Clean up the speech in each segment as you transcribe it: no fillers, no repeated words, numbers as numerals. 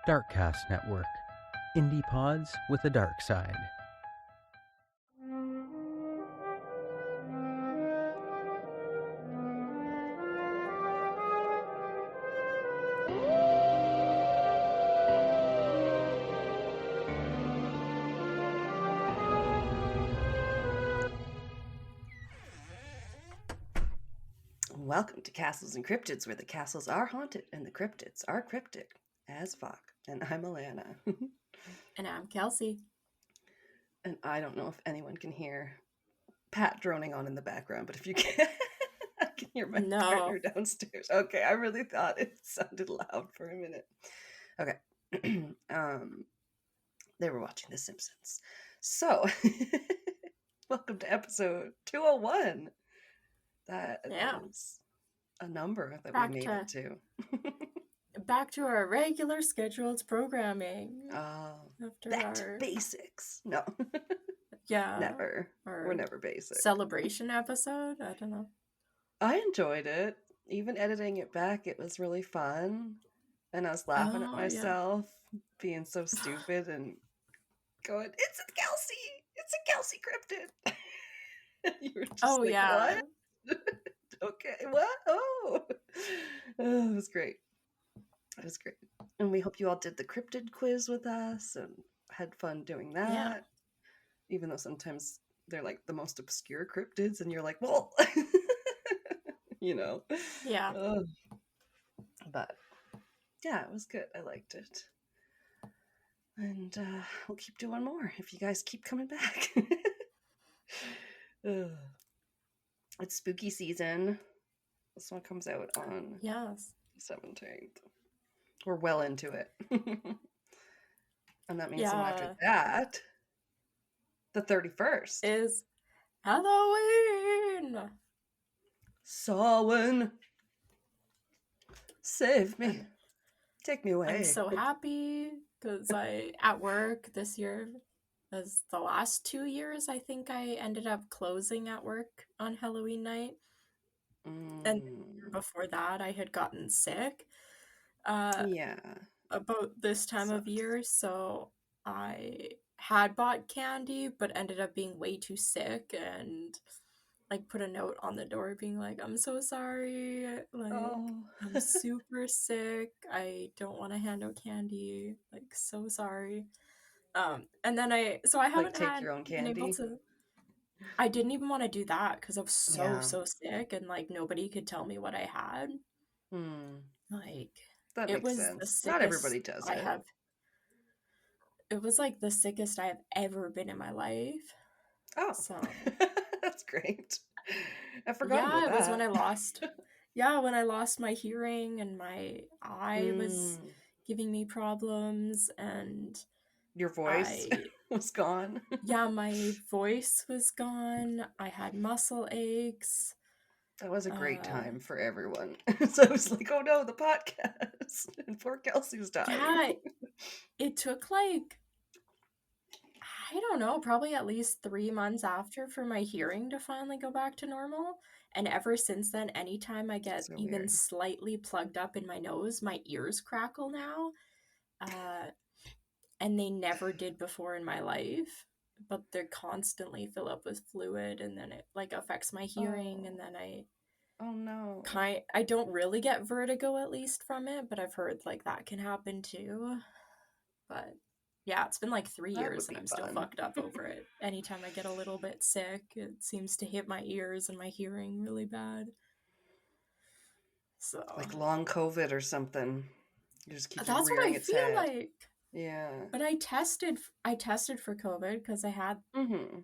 Darkcast Network. Indie pods with a dark side. Welcome to Castles and Cryptids, where the castles are haunted and the cryptids are cryptic as fuck. And I'm Alanna. And I'm Kelsey. And I don't know if anyone can hear Pat droning on in the background, but if you can, I can hear my partner downstairs. Okay, I really thought it sounded loud for a minute. Okay. They were watching The Simpsons. So, welcome to episode 201. That is a number that we made it to. Back to our regular scheduled programming. Back to basics. No. Yeah. Never. We're never basic. Celebration episode? I don't know. I enjoyed it. Even editing it back, it was really fun. And I was laughing at myself, being so stupid and going, it's a Kelsey! It's a Kelsey cryptid! You were just what? Okay, what? Oh, it was great. It was great. And we hope you all did the cryptid quiz with us and had fun doing that. Yeah. Even though sometimes they're like the most obscure cryptids and you're like, well, you know. Yeah. But yeah, it was good. I liked it. And we'll keep doing more if you guys keep coming back. It's spooky season. This one comes out on the 17th. We're well into it. And that means after that, the 31st is Halloween. Samhain. Save me. Take me away. I'm so happy because at work this year, as the last 2 years, I think I ended up closing at work on Halloween night. And the year before that, I had gotten sick. About this time of year, so I had bought candy, but ended up being way too sick and like put a note on the door being like, I'm so sorry, like I'm super sick, I don't want to hand out candy, like so sorry. And then I haven't take your own candy. been able to. I didn't even want to do that because I was so sick and like nobody could tell me what I had. Like that makes sense. Not everybody does it. It was like the sickest I have ever been in my life. Oh, so that's great. I forgot about that. It was when I lost. When I lost my hearing and my eye was giving me problems and your voice was gone. Yeah, my voice was gone. I had muscle aches. That was a great time for everyone. So I was like, oh no, the podcast. And poor Kelsey's dying. Yeah, it took like, I don't know, probably at least 3 months after for my hearing to finally go back to normal. And ever since then, anytime I get even slightly plugged up in my nose, my ears crackle now. And they never did before in my life. But they constantly fill up with fluid, and then it like affects my hearing, and then I don't really get vertigo, at least from it, but I've heard like that can happen too. But yeah, it's been like 3 years and I'm still fucked up over it. Anytime I get a little bit sick, it seems to hit my ears and my hearing really bad. So like long COVID or something. You just keep that's what I feel like. Yeah. But I tested for COVID because I had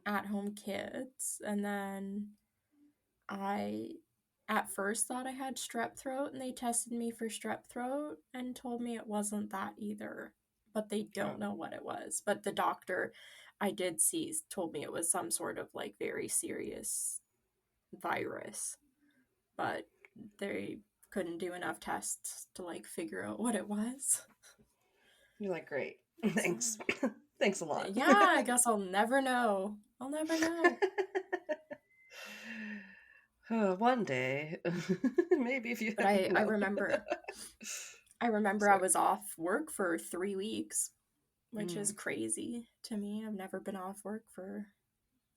at-home kids, and then I at first thought I had strep throat, and they tested me for strep throat and told me it wasn't that either, but they don't know what it was. But the doctor I did see told me it was some sort of like very serious virus, but they couldn't do enough tests to like figure out what it was. You're like, great. Thanks. Thanks a lot. Yeah, I guess I'll never know. One day. Maybe if you... But I remember I remember I was off work for 3 weeks, which is crazy to me. I've never been off work for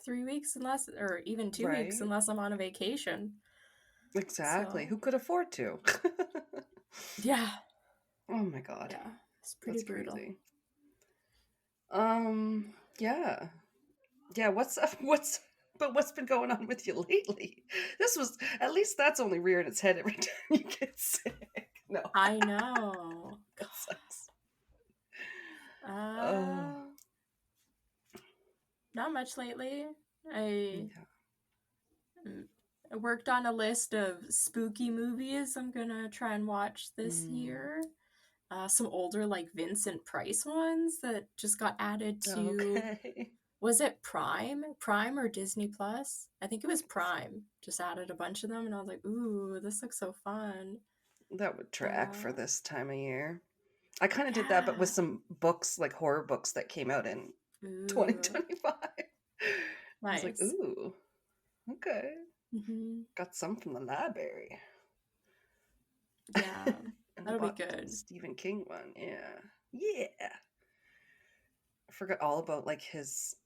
3 weeks or even 2 weeks unless I'm on a vacation. Exactly. So, who could afford to? Yeah. Oh my God. Yeah. It's pretty brutal. Crazy. Yeah. Yeah, what's been going on with you lately? This was, at least that's only rearing its head every time you get sick. No. I know. That sucks. Not much lately. I worked on a list of spooky movies I'm gonna try and watch this year. Some older, like, Vincent Price ones that just got added to... Okay. Was it Prime or Disney Plus? I think it was Prime. Just added a bunch of them, and I was like, ooh, this looks so fun. That would track for this time of year. I kind of did that, but with some books, like horror books that came out in 2025. Nice. I was like, ooh, okay. Got some from the library. Yeah, that'll be good. Stephen King one, yeah. I forgot all about like his.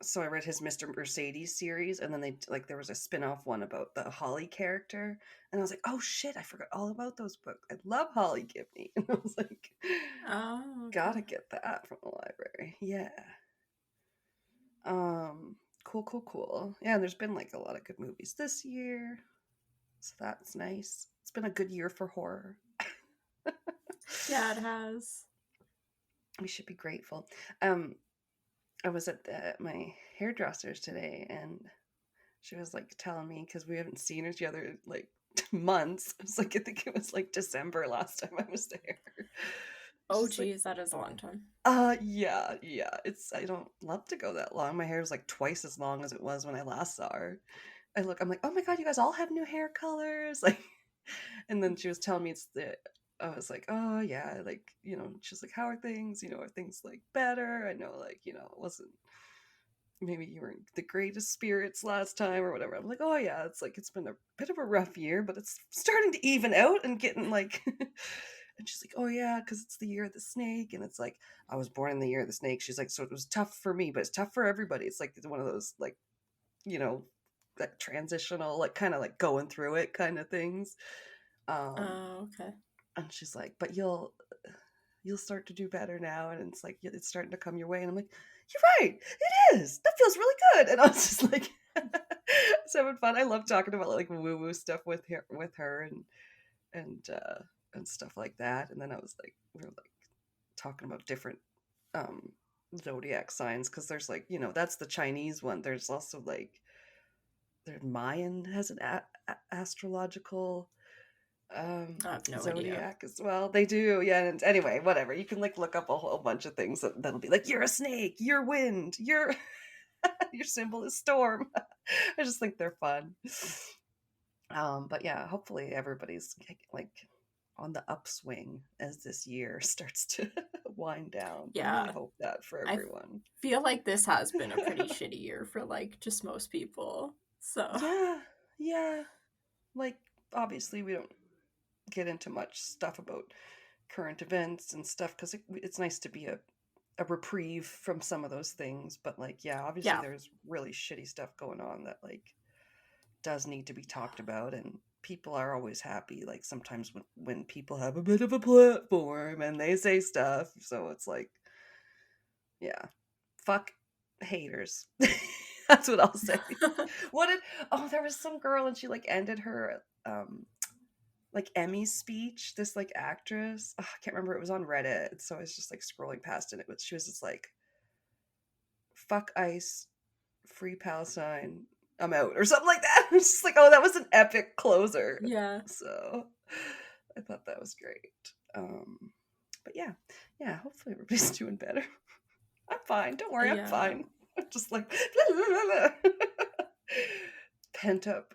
So I read his Mr. Mercedes series, and then there was a spin-off one about the Holly character, and I was like, oh shit, I forgot all about those books. I love Holly Gibney. And I was like, gotta get that from the library. Yeah. Cool. Yeah, and there's been like a lot of good movies this year, so that's nice. It's been a good year for horror. Yeah, it has. We should be grateful. I was at my hairdresser's today, and she was like telling me, because we haven't seen each other like months. I was like, I think it was like December last time I was there. Oh geez, that is a long time. Yeah. I don't love to go that long. My hair is like twice as long as it was when I last saw her. I'm like, oh my God, you guys all have new hair colors. Like, and then she was telling me I was like, oh yeah, like, she's like, how are things? Are things like better? I know, like, it wasn't, maybe you were in the greatest spirits last time or whatever. I'm like, oh yeah, it's like, it's been a bit of a rough year, but it's starting to even out and getting like, and she's like, oh yeah, because it's the year of the snake. And it's like, I was born in the year of the snake. She's like, so it was tough for me, but it's tough for everybody. It's like, it's one of those, like, that transitional, like kind of like going through it kind of things. Okay. And she's like, but you'll start to do better now. And it's like, it's starting to come your way. And I'm like, you're right. It is. That feels really good. And I was just like, it's having fun. I love talking about like woo-woo stuff with her and stuff like that. And then I was like, we were like talking about different zodiac signs. Cause there's like, that's the Chinese one. There's also like, Mayan has an astrological no zodiac idea. as well. They do, yeah. And anyway, whatever, you can like look up a whole bunch of things that'll be like, you're a snake, you're wind, your symbol is storm. I just think they're fun. But yeah, hopefully everybody's like on the upswing as this year starts to wind down. Yeah, I hope that for everyone. I feel like this has been a pretty shitty year for like just most people. So yeah, like obviously we don't get into much stuff about current events and stuff because it's nice to be a reprieve from some of those things, but like obviously there's really shitty stuff going on that like does need to be talked about, and people are always happy like sometimes when people have a bit of a platform and they say stuff, so it's like fuck haters. That's what I'll say. There was some girl and she like ended her like Emmy speech, this like actress, I can't remember, it was on Reddit, so I was just like scrolling past it. She was just like, fuck ICE, free Palestine, I'm out, or something like that. It's just like, oh, that was an epic closer. Yeah. So I thought that was great. But yeah, hopefully everybody's doing better. I'm fine, don't worry, I'm fine. I'm just like pent up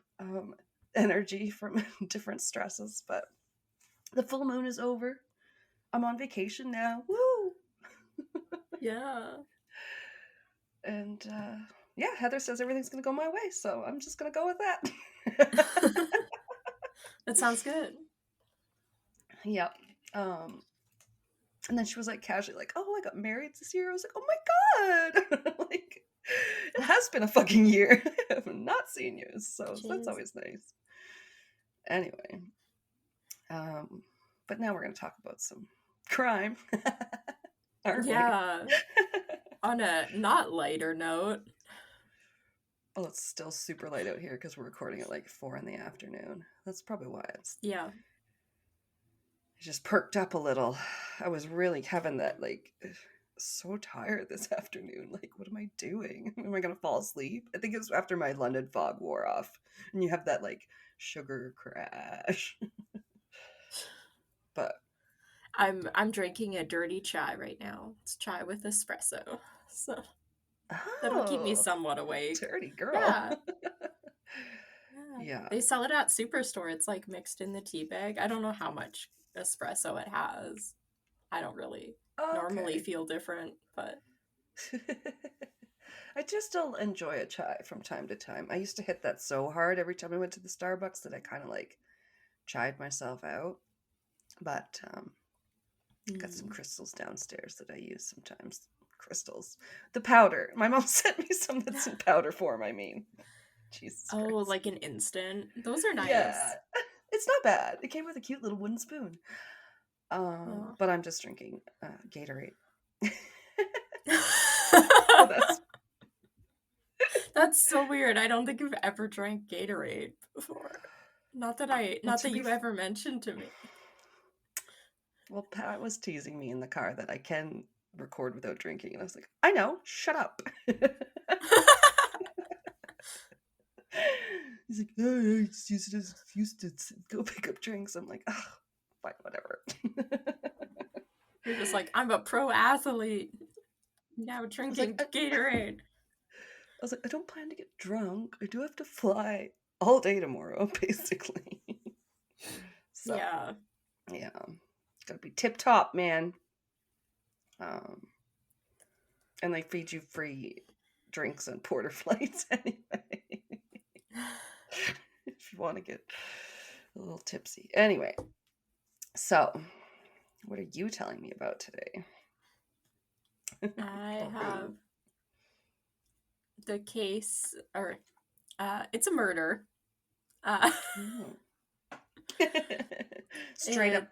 energy from different stresses, but the full moon is over. I'm on vacation now. Woo! Yeah. And Heather says everything's gonna go my way, so I'm just gonna go with that. That sounds good. Yep. And then she was like casually like, "Oh, I got married this year." I was like, "Oh my god!" Like, it has been a fucking year. I have not seen you, so that's always nice. Anyway, but now we're gonna talk about some crime, aren't we? On a not lighter note. Well, it's still super light out here because we're recording at like 4 p.m. That's probably why it's just perked up a little. I was really having that like so tired this afternoon. Like, what am I doing? Am I gonna fall asleep? I think it was after my London fog wore off, and you have that like sugar crash. But I'm drinking a dirty chai right now. It's chai with espresso, so that'll keep me somewhat awake. Dirty girl. Yeah. They sell it at Superstore. It's like mixed in the tea bag. I don't know how much espresso it has. I don't really normally feel different, but I just still enjoy a chai from time to time. I used to hit that so hard every time I went to the Starbucks that I kind of like chaied myself out. But got some crystals downstairs that I use sometimes. Crystals. The powder. My mom sent me some that's in powder form, I mean. Jesus Christ. Like an instant. Those are nice. Yeah. It's not bad. It came with a cute little wooden spoon. But I'm just drinking Gatorade. That's so weird. I don't think I've ever drank Gatorade before. Not that you've ever mentioned to me. Well, Pat was teasing me in the car that I can record without drinking, and I was like, I know, shut up. He's like, oh, I just use it as an excuse to go pick up drinks. I'm like, oh, fine, whatever. You're just like, I'm a pro athlete. Now drinking Gatorade. I was like, I don't plan to get drunk. I do have to fly all day tomorrow, basically. So, yeah. Gotta be tip top, man. And they feed you free drinks on Porter flights anyway. If you want to get a little tipsy. Anyway, so what are you telling me about today? I have the case, or it's a murder. Straight up,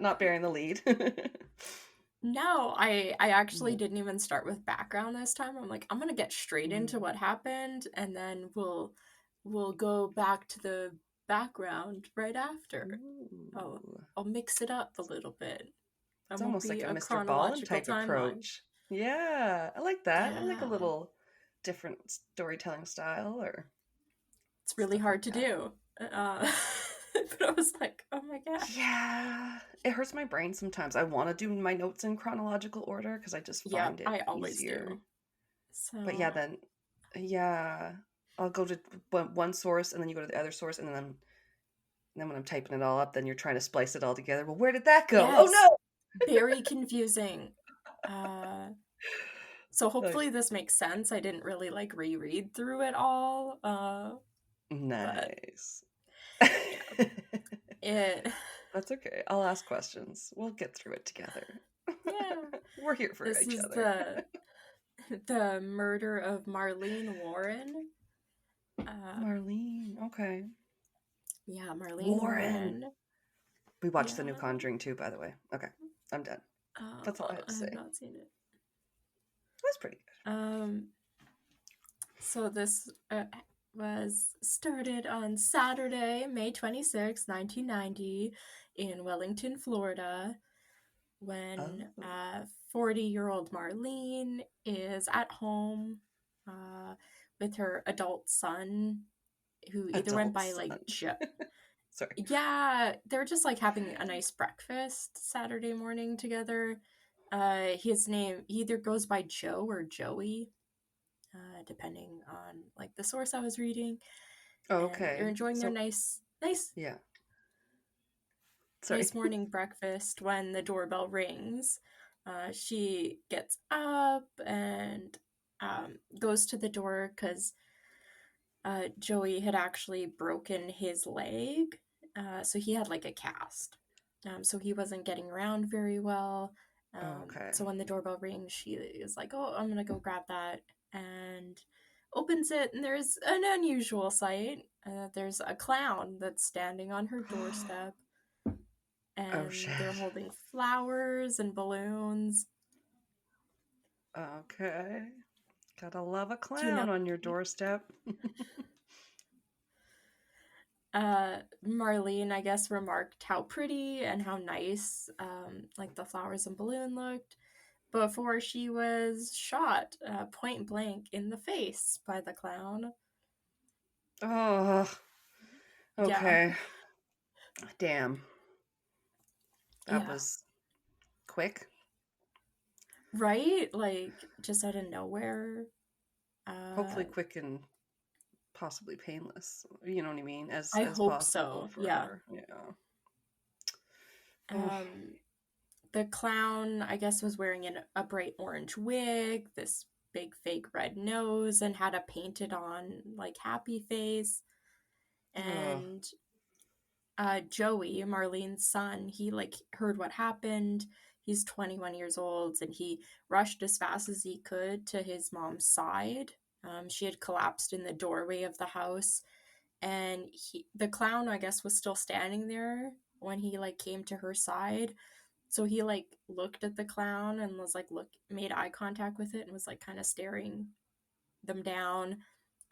not bearing the lead. No, I actually didn't even start with background this time. I'm like, I'm gonna get straight into what happened, and then we'll go back to the background right after. I'll mix it up a little bit. It's almost like a Mr. Bond type approach. Yeah, I like that. I like a little different storytelling style. Or it's really hard to do. But I was like, oh my god. Yeah. It hurts my brain sometimes. I want to do my notes in chronological order because I just find it I always easier. do. So... But I'll go to one source and then you go to the other source and then when I'm typing it all up, then you're trying to splice it all together. Well, where did that go? Yes. Oh no! Very confusing. So hopefully this makes sense. I didn't really like reread through it all. Nice. That's okay. I'll ask questions. We'll get through it together. Yeah. We're here for each other. The murder of Marlene Warren. Marlene, okay. Yeah, Marlene Warren. We watched the new Conjuring too, by the way. Okay, I'm done. That's all I have to say. I have not seen it. That's pretty good. So this was started on Saturday, May 26, 1990, in Wellington, Florida, when 40-year-old Marlene is at home with her adult son, who either went by like Joe. Sorry. Yeah, they're just like having a nice breakfast Saturday morning together. His name either goes by Joe or Joey, depending on like the source I was reading. Okay. And they're enjoying their nice morning breakfast when the doorbell rings. She gets up and goes to the door because Joey had actually broken his leg. So he had like a cast. So he wasn't getting around very well. Okay. So when the doorbell rings, she is like, oh, I'm going to go grab that. And opens it, and there's an unusual sight. There's a clown that's standing on her doorstep. And shit. they're holding flowers and balloons. Okay. Gotta love a clown on your doorstep. Marlene, I guess, remarked how pretty and how nice, like the flowers and balloon looked, before she was shot point blank in the face by the clown. Oh, okay. Yeah. Damn. That was quick. Right? Like, just out of nowhere. Hopefully quick and possibly painless. You know what I mean? As hope possible so. For her. Yeah. The clown, I guess, was wearing a bright orange wig, this big fake red nose, and had a painted on, like, happy face. And Joey, Marlene's son, he, like, heard what happened. He's 21 years old, and he rushed as fast as he could to his mom's side. She had collapsed in the doorway of the house, and the clown, I guess, was still standing there when he, like, came to her side. So he, like, looked at the clown and was like, made eye contact with it and was, like, kind of staring them down,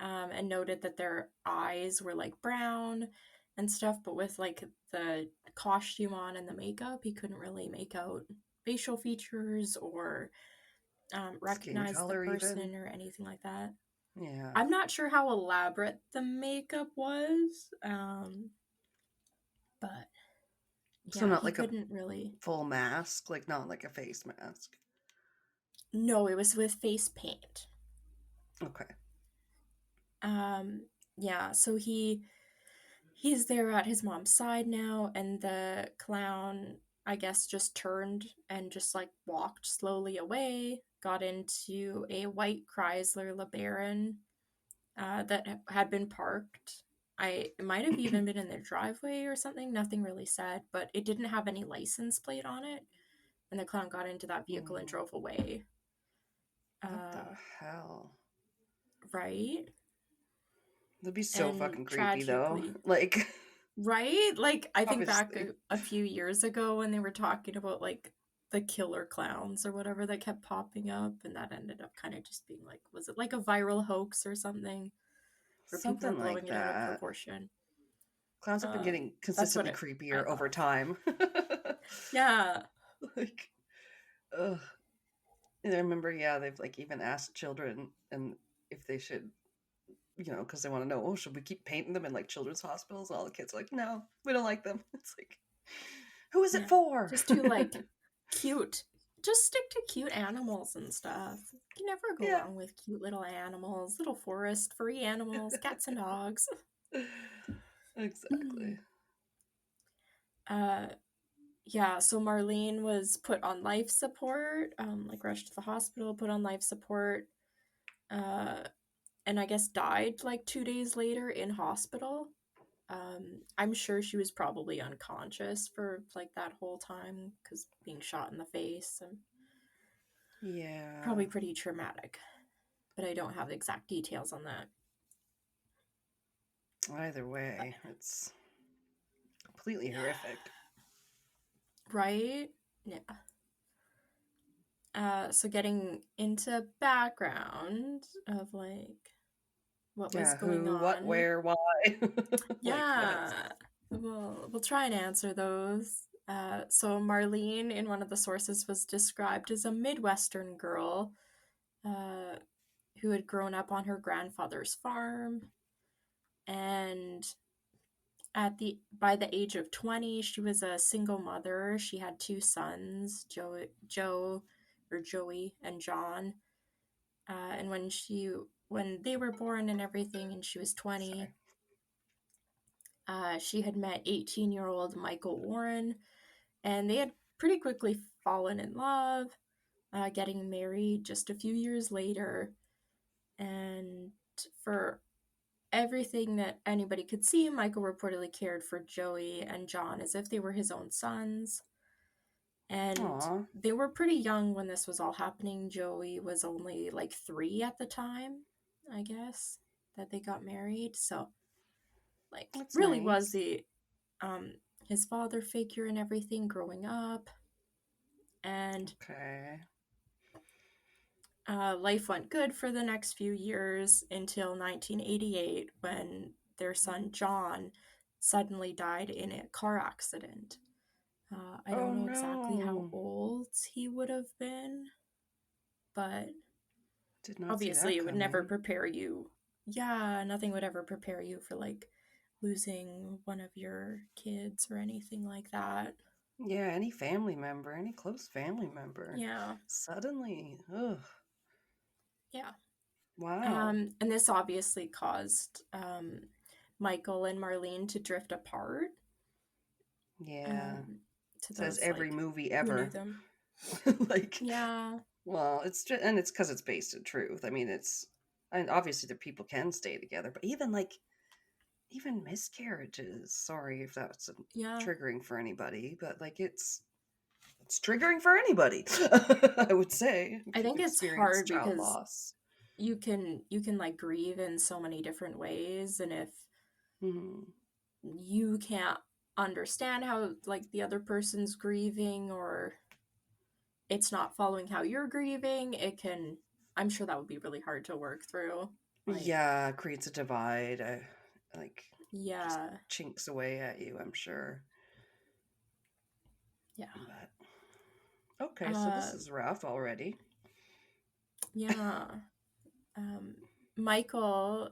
and noted that their eyes were, like, brown and stuff, but with, like, the costume on and the makeup, he couldn't really make out facial features or recognize the person even, or anything like that. Yeah. I'm not sure how elaborate the makeup was, but so not like couldn't really full mask, like not like a face mask. No, it was with face paint. Okay. Yeah, so he's there at his mom's side now, and the clown, I guess, just turned and just, like, walked slowly away, got into a white Chrysler LeBaron that had been parked. It might have even been in their driveway or something. Nothing really said, but it didn't have any license plate on it. And the clown got into that vehicle and drove away. What the hell? Right? That'd be so fucking creepy, though. Like, right? Like, I think back a few years ago when they were talking about, like, the killer clowns or whatever that kept popping up, and that ended up kind of just being like, was it like a viral hoax or something? Where something people are blowing like it out of that. Proportion. Clowns have been getting consistently creepier over time. Yeah. Like, ugh. And I remember, they've, like, even asked children and if they should, because they want to know, should we keep painting them in, like, children's hospitals? All the kids are like, no, we don't like them. It's like, who is it for? Just too, like, cute. Just stick to cute animals and stuff. You can never go wrong with cute little animals, little forest, furry animals, cats and dogs. Exactly. Yeah, so Marlene was put on life support, like rushed to the hospital, put on life support, and I guess died like 2 days later in hospital. I'm sure she was probably unconscious for like that whole time because being shot in the face and probably pretty traumatic, but I don't have the exact details on that. Either way, it's completely horrific. Right? Yeah. So getting into background of like what was going on. What, where, why. Yeah. We'll try and answer those. So Marlene, in one of the sources, was described as a Midwestern girl who had grown up on her grandfather's farm. And by the age of 20, she was a single mother. She had 2 sons, Joey and John. And when they were born and everything, and she was 20, she had met 18-year-old Michael Warren, and they had pretty quickly fallen in love, getting married just a few years later. And everything that anybody could see, Michael reportedly cared for Joey and John as if they were his own sons. And Aww. they were pretty young when this was all happening. Joey was only like 3 at the time, I guess, that they got married. So, like, That's really nice. was the his father figure and everything growing up. And okay. Life went good for the next few years until 1988 when their son John suddenly died in a car accident. I don't know exactly how old he would have been, but did not obviously it would never coming. prepare you. Yeah, nothing would ever prepare you for like losing one of your kids or anything like that. Yeah, any family member, any close family member. Yeah. Suddenly. Ugh. Yeah. Wow. And this obviously caused Michael and Marlene to drift apart. Yeah. To Says those, every like, movie who knew ever. them. Like, yeah. Well, it's just, and it's because it's based in truth. I mean, and obviously the people can stay together, but even miscarriages. Sorry if that's triggering for anybody, but like it's triggering for anybody. I would say. I think it's hard because loss. You can like grieve in so many different ways, and if you can't understand how like the other person's grieving, or it's not following how you're grieving, I'm sure that would be really hard to work through. Like, yeah, creates a divide. Just chinks away at you, I'm sure. Yeah. But okay, so this is rough already. Yeah. Michael,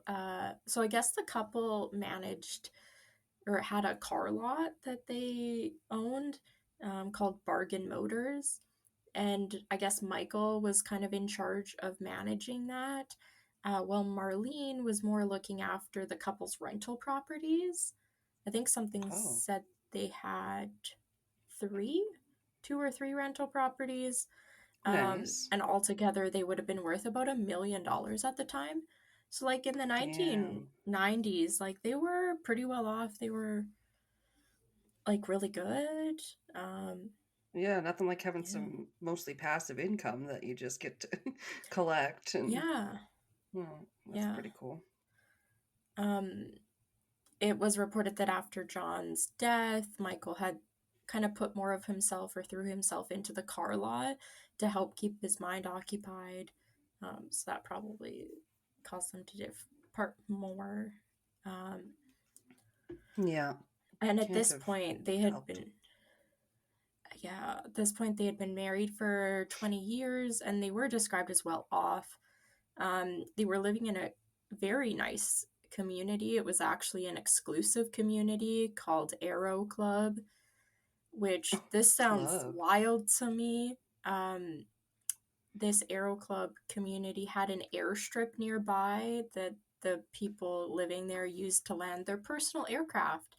so I guess the couple managed or had a car lot that they owned called Bargain Motors. And I guess Michael was kind of in charge of managing that, while Marlene was more looking after the couple's rental properties. I think something said they had 2 or 3 rental properties. Nice. And altogether, they would have been worth about $1 million at the time. So, like, in the 1990s, like, they were pretty well off. They were, like, really good. Yeah, nothing like having some mostly passive income that you just get to collect. And that's pretty cool. It was reported that after John's death, Michael had kind of put more of himself or threw himself into the car lot to help keep his mind occupied. So that probably caused them to depart more. Yeah. And at this point, they had been... Yeah, at this point, they had been married for 20 years, and they were described as well off. They were living in a very nice community. It was actually an exclusive community called Aero Club, which this sounds wild to me. This Aero Club community had an airstrip nearby that the people living there used to land their personal aircraft,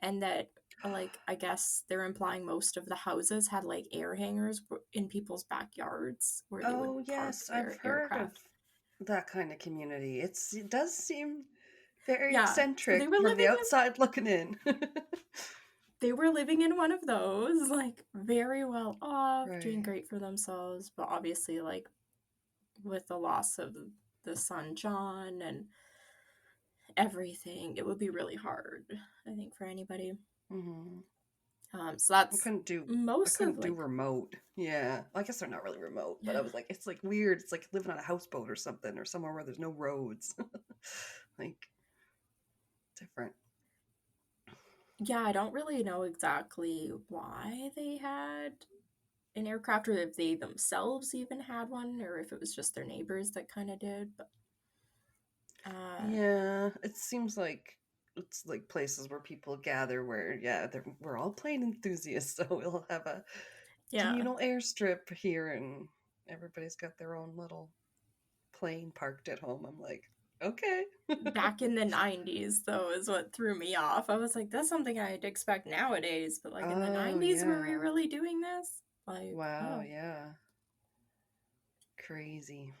and that, like, I guess they're implying most of the houses had like air hangars in people's backyards where they would park their aircraft. Of that kind of community. It does seem very eccentric so from the outside looking in. They were living in one of those, like, very well off, doing great for themselves, but obviously, like, with the loss of the son John and everything, it would be really hard, I think, for anybody. So that's I couldn't do remote. Yeah, I guess they're not really remote, but I was like, it's like weird. It's like living on a houseboat or something, or somewhere where there's no roads. Like, different. Yeah, I don't really know exactly why they had an aircraft, or if they themselves even had one, or if it was just their neighbors that kind of did. But yeah, it seems like it's like places where people gather where we're all plane enthusiasts, so we'll have a communal airstrip here, and everybody's got their own little plane parked at home. I'm like, okay. Back in the 90s, though, is what threw me off. I was like, that's something I'd expect nowadays, but like in the 90s, were we really doing this? Like, yeah. Crazy.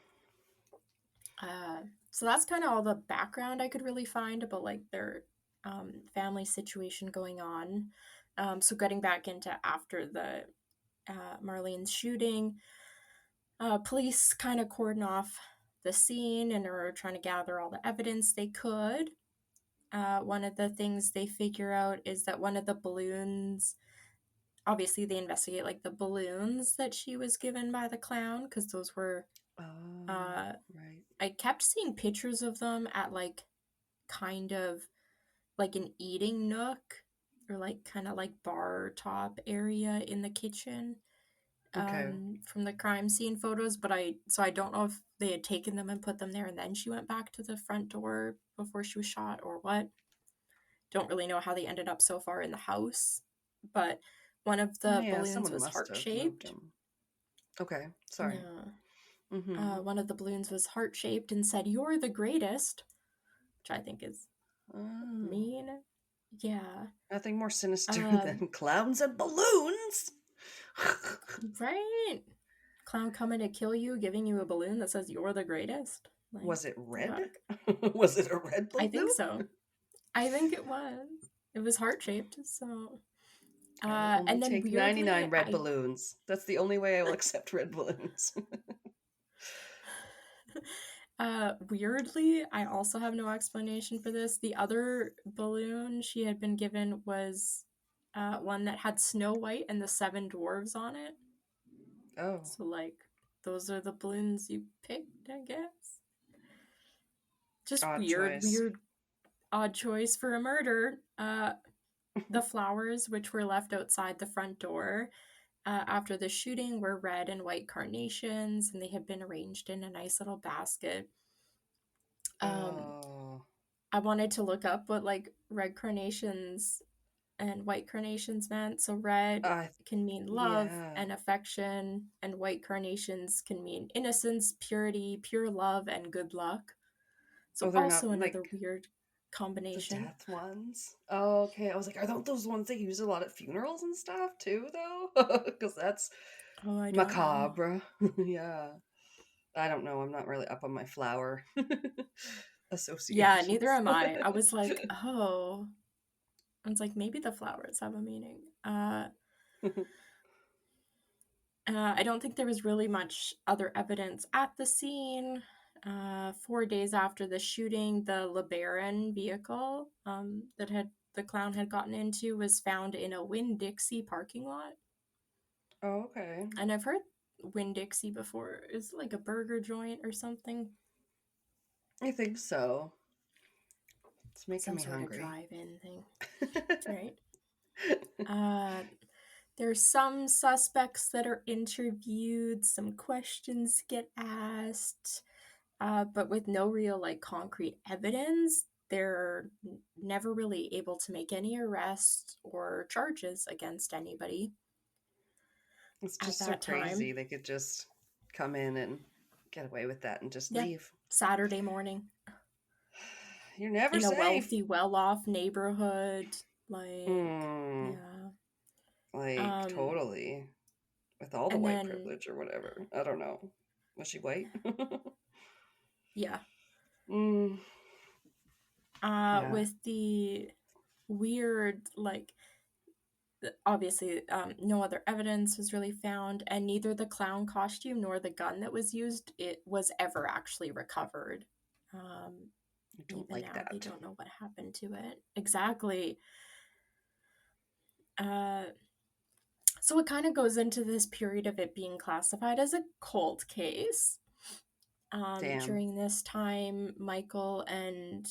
So that's kind of all the background I could really find about like their family situation going on. So getting back into after the Marlene's shooting, police kind of cordon off the scene and are trying to gather all the evidence they could. One of the things they figure out is that one of the balloons, obviously they investigate like the balloons that she was given by the clown, because those were right. I kept seeing pictures of them at like kind of like an eating nook or like kind of like bar top area in the kitchen. Okay. From the crime scene photos, but I don't know if they had taken them and put them there and then she went back to the front door before she was shot or what. Don't really know how they ended up so far in the house, but one of the balloons was heart-shaped. Okay, sorry. Yeah. Mm-hmm. One of the balloons was heart-shaped and said, "You're the greatest," which I think is mean. Yeah. Nothing more sinister than clowns and balloons. Right? Clown coming to kill you, giving you a balloon that says you're the greatest. Like, was it red? Was it a red balloon? I think so. I think it was. It was heart-shaped, so... and then take weirdly, 99 red balloons. That's the only way I will accept red balloons. Weirdly, I also have no explanation for this. The other balloon she had been given was one that had Snow White and the 7 dwarves on it. Oh. So, like, those are the balloons you picked, I guess. Just weird, odd choice for a murder. The flowers, which were left outside the front door after the shooting, were red and white carnations, and they had been arranged in a nice little basket. I wanted to look up what like red carnations and white carnations meant. So red can mean love and affection, and white carnations can mean innocence, purity, pure love, and good luck. So also another like weird combination. The death ones. Oh, okay. I was like, are those ones they use a lot at funerals and stuff too, though? Because that's macabre. Yeah. I don't know. I'm not really up on my flower association. Yeah, neither am I. I was like, oh. I was like, maybe the flowers have a meaning. I don't think there was really much other evidence at the scene. 4 days after the shooting, the LeBaron vehicle that the clown had gotten into was found in a Winn-Dixie parking lot. Oh, okay. And I've heard Winn-Dixie before. Is it like a burger joint or something? I think so. It's making me hungry. Some sort of drive-in thing. Right? There's some suspects that are interviewed, some questions get asked, but with no real like concrete evidence, they're never really able to make any arrests or charges against anybody. It's just so crazy. They could just come in and get away with that and just leave. Saturday morning. You're never safe. In a wealthy, well-off neighborhood. Like, yeah. Like, totally. With all the white privilege or whatever. I don't know. Was she white? Yeah. With the weird, like, obviously, no other evidence was really found, and neither the clown costume nor the gun that was used, it was ever actually recovered. Even like now, that. They don't know what happened to it. Exactly. So it kind of goes into this period of it being classified as a cold case. During this time, Michael and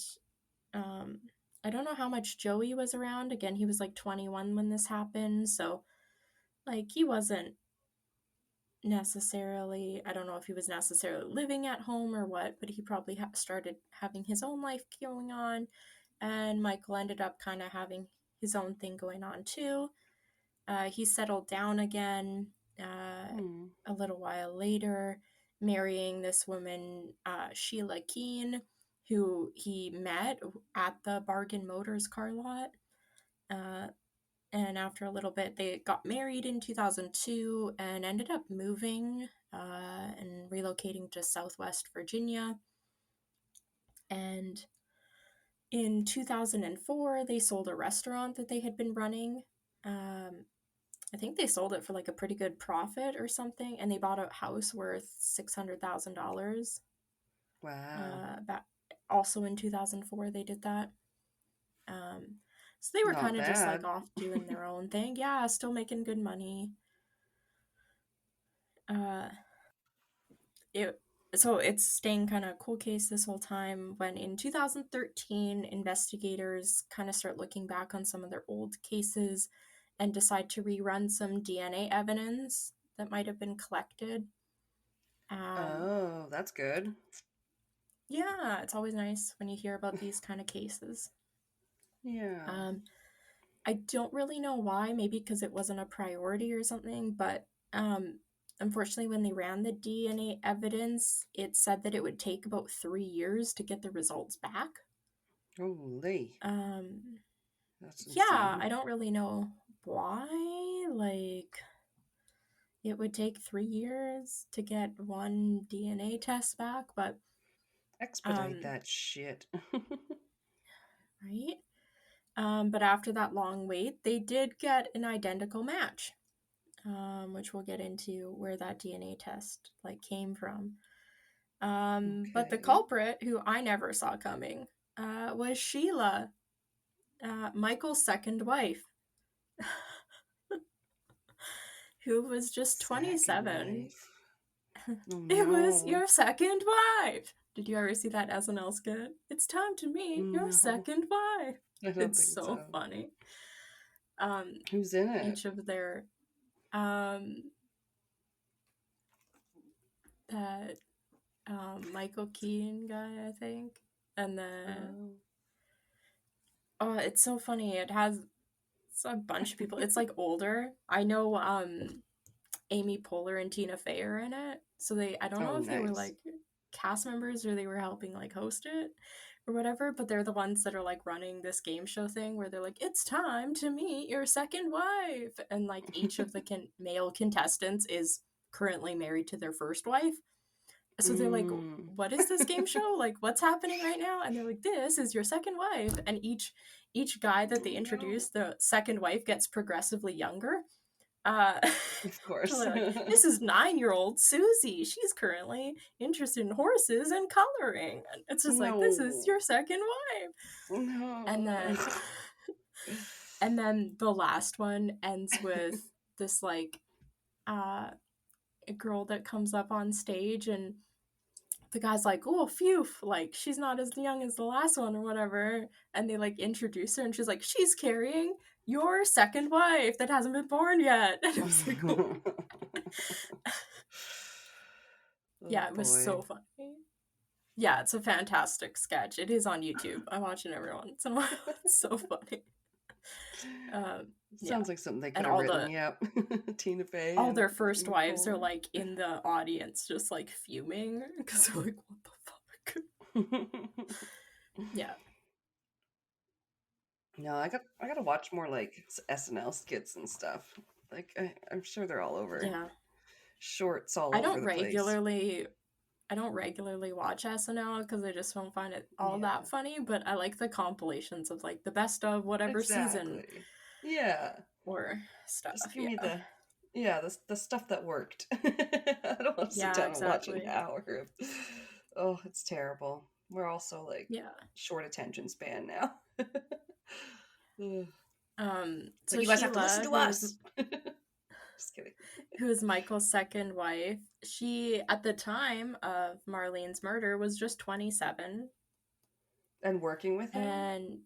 I don't know how much Joey was around. Again, he was like 21 when this happened, so like he wasn't necessarily, I don't know if he was necessarily living at home or what, but he probably started having his own life going on, and Michael ended up kind of having his own thing going on too. He settled down again a little while later, marrying this woman, Sheila Keene, who he met at the Bargain Motors car lot. And after a little bit, they got married in 2002 and ended up moving and relocating to Southwest Virginia. And in 2004, they sold a restaurant that they had been running. I think they sold it for like a pretty good profit or something, and they bought a house worth $600,000. Wow. Also in 2004, they did that. So they were kind of just like off doing their own thing. Yeah, still making good money. So it's staying kind of a cool case this whole time, when in 2013, investigators kind of start looking back on some of their old cases and decide to rerun some DNA evidence that might have been collected. Oh, that's good. Yeah, it's always nice when you hear about these kind of cases. Yeah. I don't really know why, maybe because it wasn't a priority or something, but unfortunately, when they ran the DNA evidence, it said that it would take about 3 years to get the results back. Holy. That's insane. Yeah, I don't really know why. Like, it would take 3 years to get one DNA test back, but expedite that shit. Right? But after that long wait, they did get an identical match, which we'll get into where that DNA test like came from. But the culprit, who I never saw coming, was Sheila, Michael's second wife, who was just 27. Oh, no. It was your second wife. Did you ever see that SNL skit? It's time to meet your second wife. It's so funny. Who's in it? Each of their that Michael Keaton guy, I think, and then it's so funny. It's a bunch of people. It's like older. I know Amy Poehler and Tina Fey are in it, so I don't know if they were like cast members or they were helping like host it or whatever, but they're the ones that are like running this game show thing where they're like, it's time to meet your second wife, and like each of the male contestants is currently married to their first wife. So they're like, what is this game show? Like, what's happening right now? And they're like, this is your second wife. And each guy that they introduce, the second wife gets progressively younger. Of course. So like, this is 9-year-old Susie. She's currently interested in horses and coloring. And it's just like, this is your second wife. No. And then the last one ends with this like a girl that comes up on stage, and the guy's like, oh, phew, like, she's not as young as the last one or whatever. And they like introduce her, and she's like, she's carrying your second wife that hasn't been born yet. And it was like, oh. Yeah, it was so funny. Yeah, it's a fantastic sketch. It is on YouTube. I watch it every once in a while. It's so funny. Sounds like something they could have written. Yep. Tina Fey. All their first wives are like in the audience, just like fuming because they're like, what the fuck? Yeah. No, I gotta watch more like SNL skits and stuff. Like I'm sure they're all over. Yeah. Shorts all over the place. I don't regularly watch SNL because I just don't find it all that funny, but I like the compilations of like the best of whatever season. Yeah. Or stuff. Just give me the stuff that worked. I don't want to sit down and watch an hour. Oh, it's terrible. We're also like short attention span now. So you guys have to listen to us. Just kidding. Who is Michael's second wife? She, at the time of Marlene's murder, was just 27. And working with him? And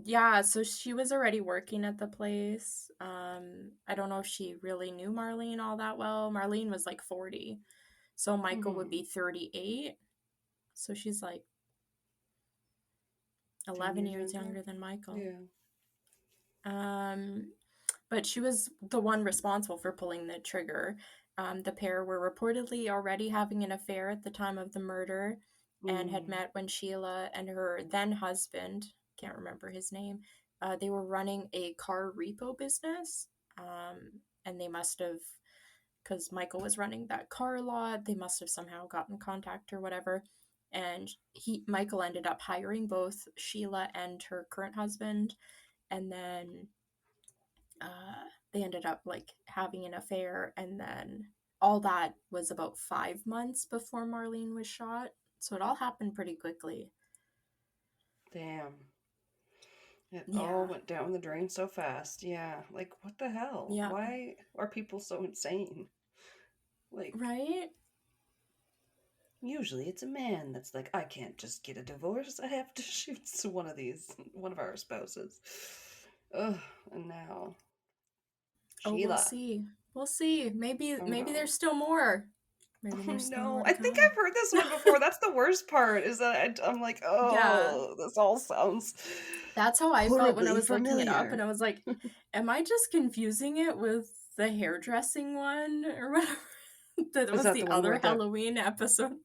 yeah, so she was already working at the place. I don't know if she really knew Marlene all that well. Marlene was like 40. So Michael would be 38. So she's like 11 years younger than Michael. Yeah. But she was the one responsible for pulling the trigger. The pair were reportedly already having an affair at the time of the murder and had met when Sheila and her then husband, can't remember his name, they were running a car repo business. And they must have, because Michael was running that car lot, they must have somehow gotten contact or whatever. and Michael ended up hiring both Sheila and her current husband, and then they ended up like having an affair, and then all that was about 5 months before Marlene was shot. So it all happened pretty quickly. Damn. It all went down the drain so fast. Yeah. Like, what the hell? Yeah. Why are people so insane? Like, right? Usually it's a man that's like, I can't just get a divorce. I have to shoot one of our spouses. Ugh, and now Sheila. We'll see. Maybe there's still more. Maybe there's still more I think I've heard this one before. That's the worst part, is that I'm like, this all sounds That's how I felt when I was familiar. looking it up, and I was like, am I just confusing it with the hairdressing one or whatever? That was the other Halloween episode.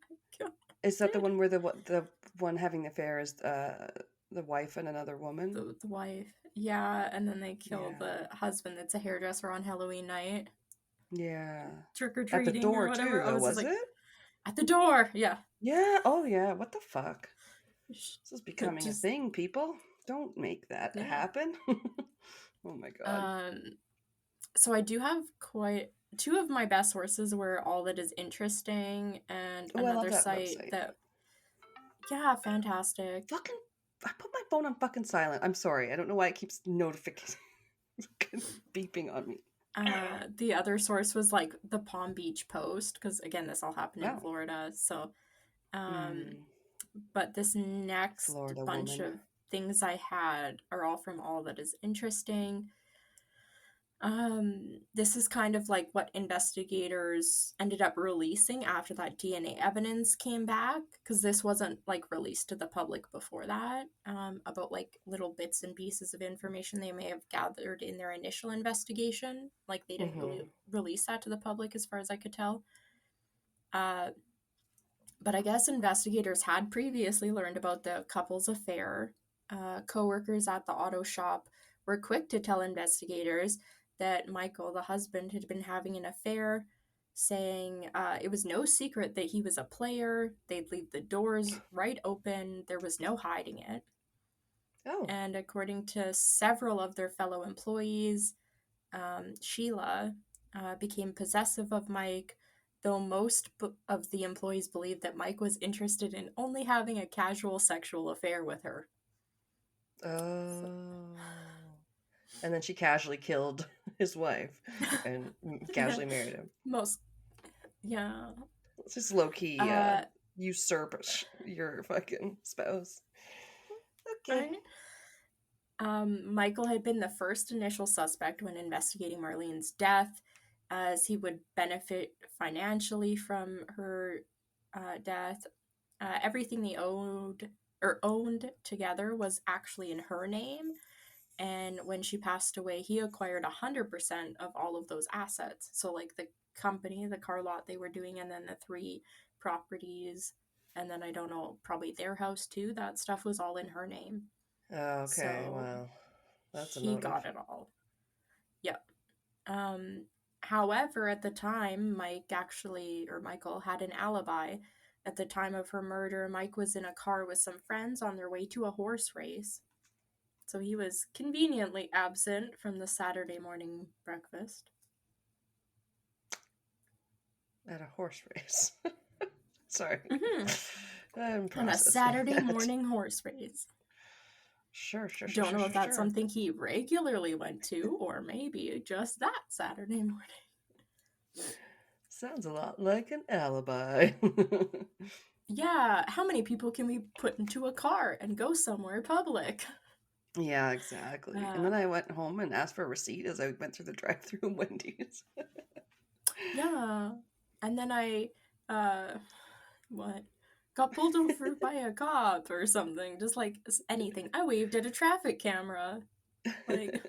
Is that the one where the one having the affair is the wife and another woman? The wife. Yeah, and then they kill the husband that's a hairdresser on Halloween night. Yeah. Trick-or-treating at the door or whatever. too, though, was it? At the door, yeah. Yeah, oh yeah, what the fuck? This is becoming a thing, people. Don't make that happen. Oh my god. So I do have two of my best sources were All That Is Interesting and another site that... Yeah, fantastic. Fucking... I put my phone on fucking silent. I'm sorry. I don't know why it keeps notifications beeping on me. The other source was like the Palm Beach Post, because again, this all happened in Florida. So, but this next Florida bunch of things I had are all from All That Is Interesting. This is kind of like what investigators ended up releasing after that DNA evidence came back, because this wasn't like released to the public before that, about like little bits and pieces of information they may have gathered in their initial investigation. Like they didn't really release that to the public as far as I could tell. But I guess investigators had previously learned about the couple's affair. Co-workers at the auto shop were quick to tell investigators that Michael, the husband, had been having an affair, saying it was no secret that he was a player. They'd leave the doors right open. There was no hiding it. Oh. And according to several of their fellow employees, Sheila became possessive of Mike, though most of the employees believed that Mike was interested in only having a casual sexual affair with her. Oh. And then she casually killed his wife and casually married him. It's just low-key usurp your fucking spouse. Okay. Michael had been the first initial suspect when investigating Marlene's death, as he would benefit financially from her death. Everything they owned together was actually in her name. And when she passed away, he acquired 100% of all of those assets. So like the company, the car lot they were doing, and then the 3 properties, and then I don't know, probably their house too. That stuff was all in her name. Oh, okay. So wow. That's he got it all. Yep. However, at the time, Michael had an alibi. At the time of her murder, Mike was in a car with some friends on their way to a horse race. So he was conveniently absent from the Saturday morning breakfast. At a horse race. Sorry. Mm-hmm. On a Saturday morning horse race. Sure. Don't know if that's something he regularly went to, or maybe just that Saturday morning. Sounds a lot like an alibi. Yeah, how many people can we put into a car and go somewhere public? Yeah, exactly. And then I went home and asked for a receipt as I went through the drive-thru in Wendy's. Yeah. And then I, got pulled over by a cop or something. Just like anything. I waved at a traffic camera. Like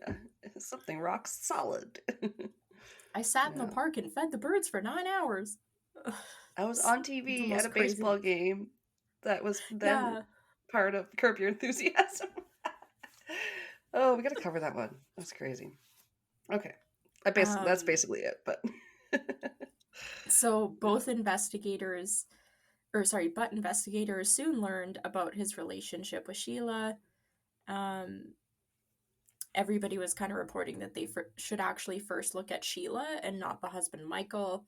something rock solid. I sat in the park and fed the birds for 9 hours. I was on TV at a baseball game. That was then part of Curb Your Enthusiasm. Oh, we gotta cover that one. That's crazy. Okay. That's basically it, but... So both investigators, but investigators soon learned about his relationship with Sheila. Everybody was kind of reporting that they should actually first look at Sheila and not the husband, Michael.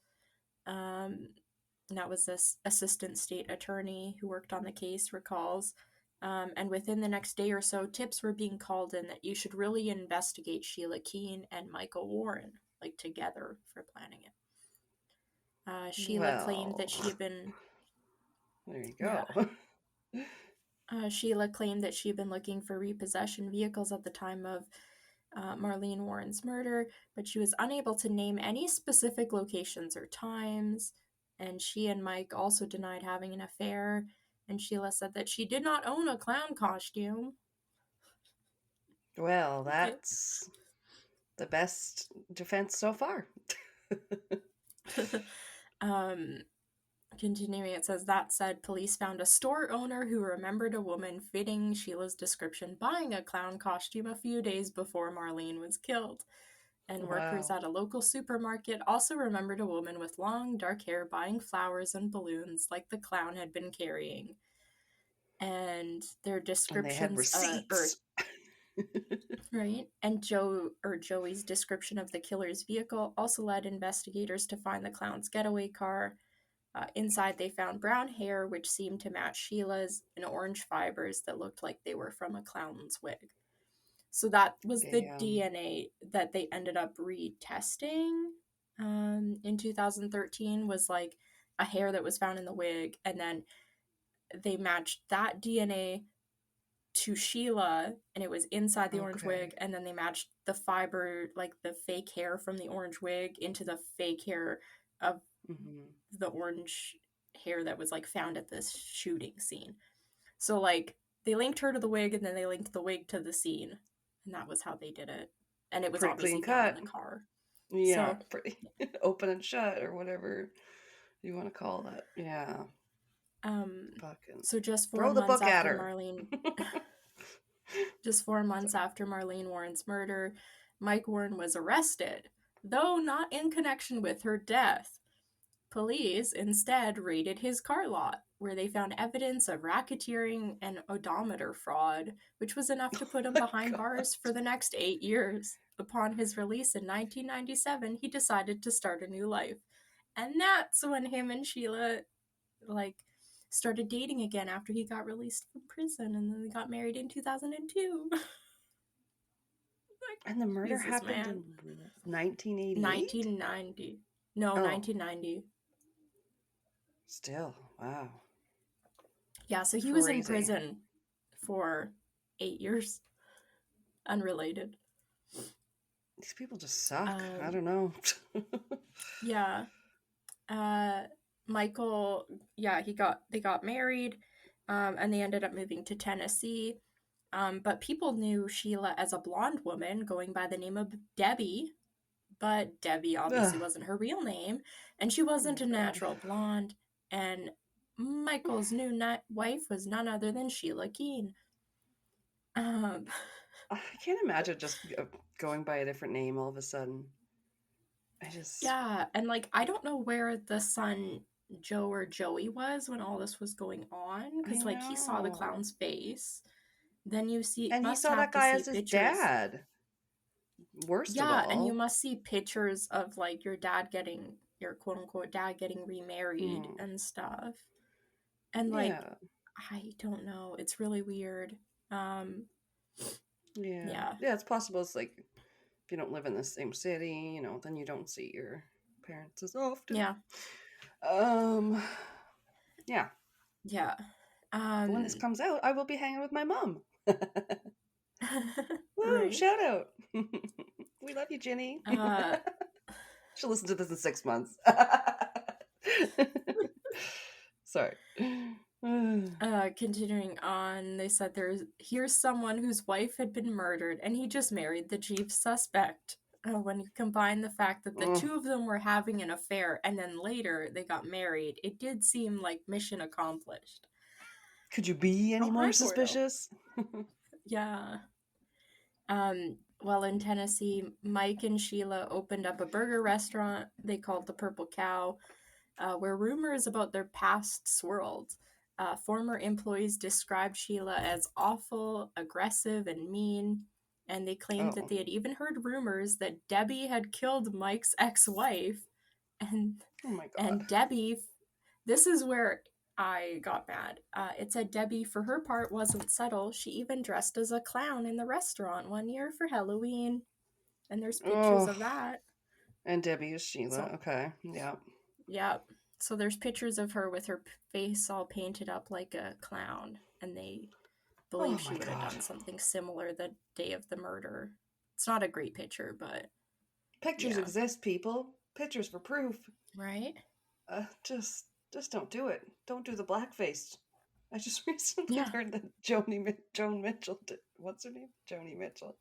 That was this assistant state attorney who worked on the case recalls. And within the next day or so, tips were being called in that you should really investigate Sheila Keene and Michael Warren, like together, for planning it. Sheila claimed that she had been... There you go. Yeah. Sheila claimed that she had been looking for repossession vehicles at the time of Marlene Warren's murder, but she was unable to name any specific locations or times. And she and Mike also denied having an affair. And Sheila said that she did not own a clown costume. Well, that's the best defense so far. Continuing, it says, that said, police found a store owner who remembered a woman fitting Sheila's description buying a clown costume a few days before Marlene was killed. And workers at a local supermarket also remembered a woman with long, dark hair buying flowers and balloons like the clown had been carrying. And their descriptions... And they had receipts. Right? And Joey's description of the killer's vehicle also led investigators to find the clown's getaway car. Inside, they found brown hair, which seemed to match Sheila's, and orange fibers that looked like they were from a clown's wig. So that was the DNA that they ended up retesting in 2013, was like a hair that was found in the wig, and then they matched that DNA to Sheila, and it was inside the orange wig, and then they matched the fiber, like the fake hair from the orange wig, into the fake hair of the orange hair that was like found at this shooting scene. So like they linked her to the wig, and then they linked the wig to the scene, and that was how they did it. And it was pretty obviously cut in the car. Yeah, so, pretty open and shut, or whatever you want to call that. Yeah. So just 4 months after Marlene just 4 months after Marlene Warren's murder, Mike Warren was arrested, though not in connection with her death. Police instead raided his car lot, where they found evidence of racketeering and odometer fraud, which was enough to put him behind bars for the next 8 years. Upon his release in 1997, he decided to start a new life. And that's when him and Sheila, started dating again after he got released from prison, and then they got married in 2002. And the murder happened in 1988? 1990. No, 1990. Still, wow. Yeah, so he was in prison for 8 years. Unrelated. These people just suck. I don't know. Yeah. Michael, they got married, and they ended up moving to Tennessee. But people knew Sheila as a blonde woman going by the name of Debbie, but Debbie obviously wasn't her real name, and she wasn't a natural blonde, and Michael's new wife was none other than Sheila Keene. I can't imagine just going by a different name all of a sudden. Yeah, and I don't know where the son Joe or Joey was when all this was going on, because he saw the clown's face. Then you see, and he saw that guy as his dad. Worst of all. Yeah, and you must see pictures of your dad getting quote unquote dad getting remarried and stuff. And I don't know, it's really weird. Yeah, it's possible. It's if you don't live in the same city, then you don't see your parents as often. Yeah. Yeah. When this comes out, I will be hanging with my mom. Woo, right. Shout out. We love you, Ginny. She'll listen to this in 6 months. Sorry. Continuing on, they said here's someone whose wife had been murdered, and he just married the chief suspect. When you combine the fact that the two of them were having an affair, and then later they got married, it did seem like mission accomplished. Could you be any more suspicious? Yeah. Well, in Tennessee, Mike and Sheila opened up a burger restaurant they called the Purple Cow. where rumors about their past swirled. Former employees described Sheila as awful, aggressive, and mean, and they claimed that they had even heard rumors that Debbie had killed Mike's ex-wife. And, oh my God. And Debbie, this is where I got mad. It said Debbie, for her part, wasn't subtle. She even dressed as a clown in the restaurant one year for Halloween. And there's pictures of that. And Debbie is Sheila. So, okay. Yeah. Yeah. So there's pictures of her with her face all painted up like a clown. And they believe she would have done something similar the day of the murder. It's not a great picture, but... Pictures exist, people. Pictures for proof. Right? Just don't do it. Don't do the blackface. I just recently heard that Joan Mitchell did. What's her name? Joni Mitchell.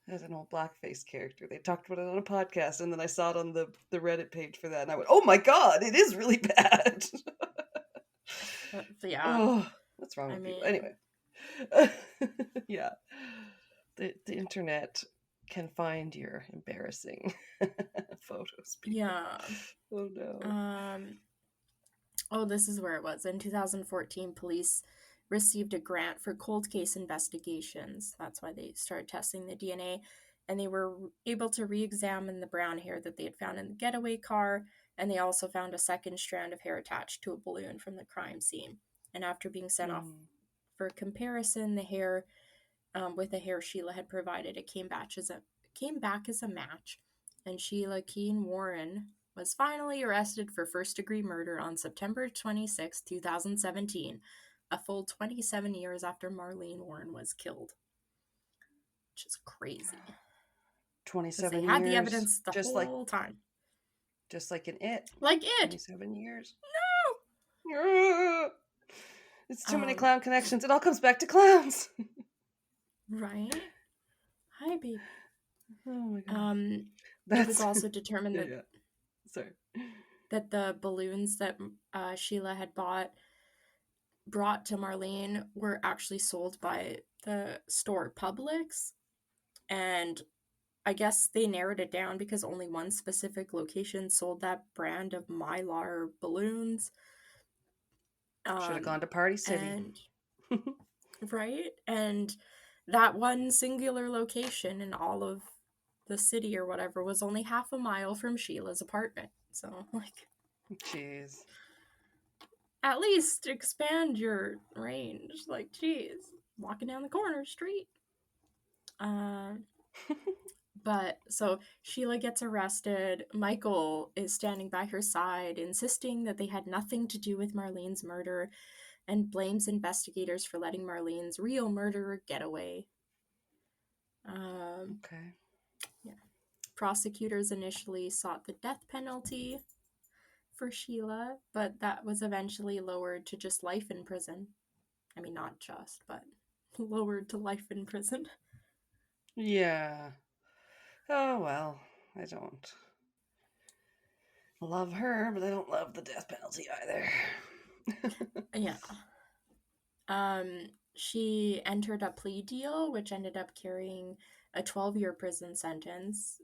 As an old blackface character. They talked about it on a podcast, and then I saw it on the Reddit page for that, and I went, oh my God, it is really bad. Yeah. Oh, what's wrong with people? Anyway. Yeah. The internet can find your embarrassing photos. People. Yeah. Oh no. Oh, this is where it was. In 2014, police received a grant for cold case investigations. That's why they started testing the DNA. And they were able to re-examine the brown hair that they had found in the getaway car. And they also found a second strand of hair attached to a balloon from the crime scene. And after being sent off for comparison, the hair with the hair Sheila had provided, it came back as a match. And Sheila Keen Warren was finally arrested for first-degree murder on September 26, 2017, a full 27 years after Marlene Warren was killed. Which is crazy. 27 years. They had the evidence the whole time. Just like in It. Like It. 27 years. No! It's too many clown connections. It all comes back to clowns. Right? Hi, baby. Oh my God. It was also determined that... Yeah. Sorry. That the balloons that Sheila had brought to Marlene were actually sold by the store Publix. And I guess they narrowed it down because only one specific location sold that brand of Mylar balloons. Should have gone to Party City. Right? And that one singular location in all of the city or whatever was only half a mile from Sheila's apartment. So, like... Jeez. At least expand your range. Like, jeez. Walking down the corner street. But, so, Sheila gets arrested. Michael is standing by her side, insisting that they had nothing to do with Marlene's murder, and blames investigators for letting Marlene's real murderer get away. Okay. Yeah. Prosecutors initially sought the death penalty for Sheila, but that was eventually lowered to just life in prison. I mean, not just, but lowered to life in prison. Yeah. Oh, well, I don't love her, but I don't love the death penalty either. Yeah. She entered a plea deal, which ended up carrying a 12-year prison sentence.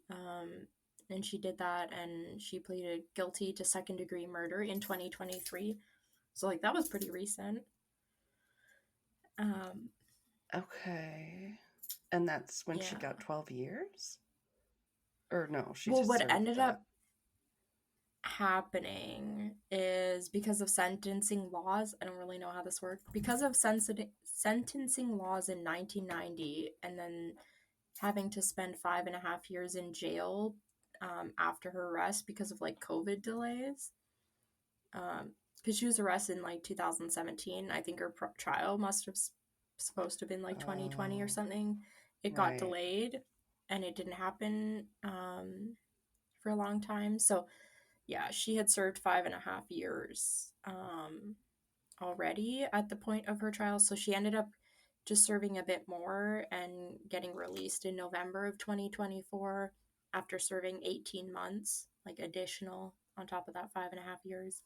And she did that, and she pleaded guilty to second-degree murder in 2023. So, like, that was pretty recent. Okay. And that's when she got 12 years? Or no, she well, just what ended up happening is because of sentencing laws, I don't really know how this worked, because of sentencing laws in 1990, and then having to spend 5.5 years in jail after her arrest because of like COVID delays. Because she was arrested in like 2017. I think her trial must have supposed to have been like 2020 or something. It got delayed, and it didn't happen for a long time. So yeah, she had served 5.5 years already at the point of her trial. So she ended up just serving a bit more and getting released in November of 2024 after serving 18 months, like additional on top of that 5.5 years.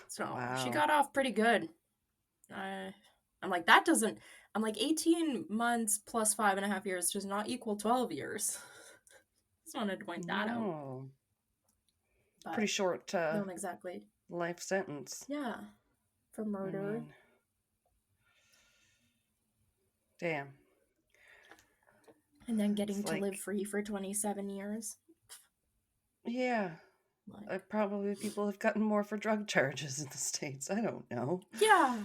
So she got off pretty good. I'm like, 18 months plus 5.5 years does not equal 12 years. Just wanted to point that out. but pretty short don't exactly. life sentence. Yeah, for murder. Damn. And then getting to live free for 27 years. Yeah. Probably people have gotten more for drug charges in the States. I don't know. Yeah,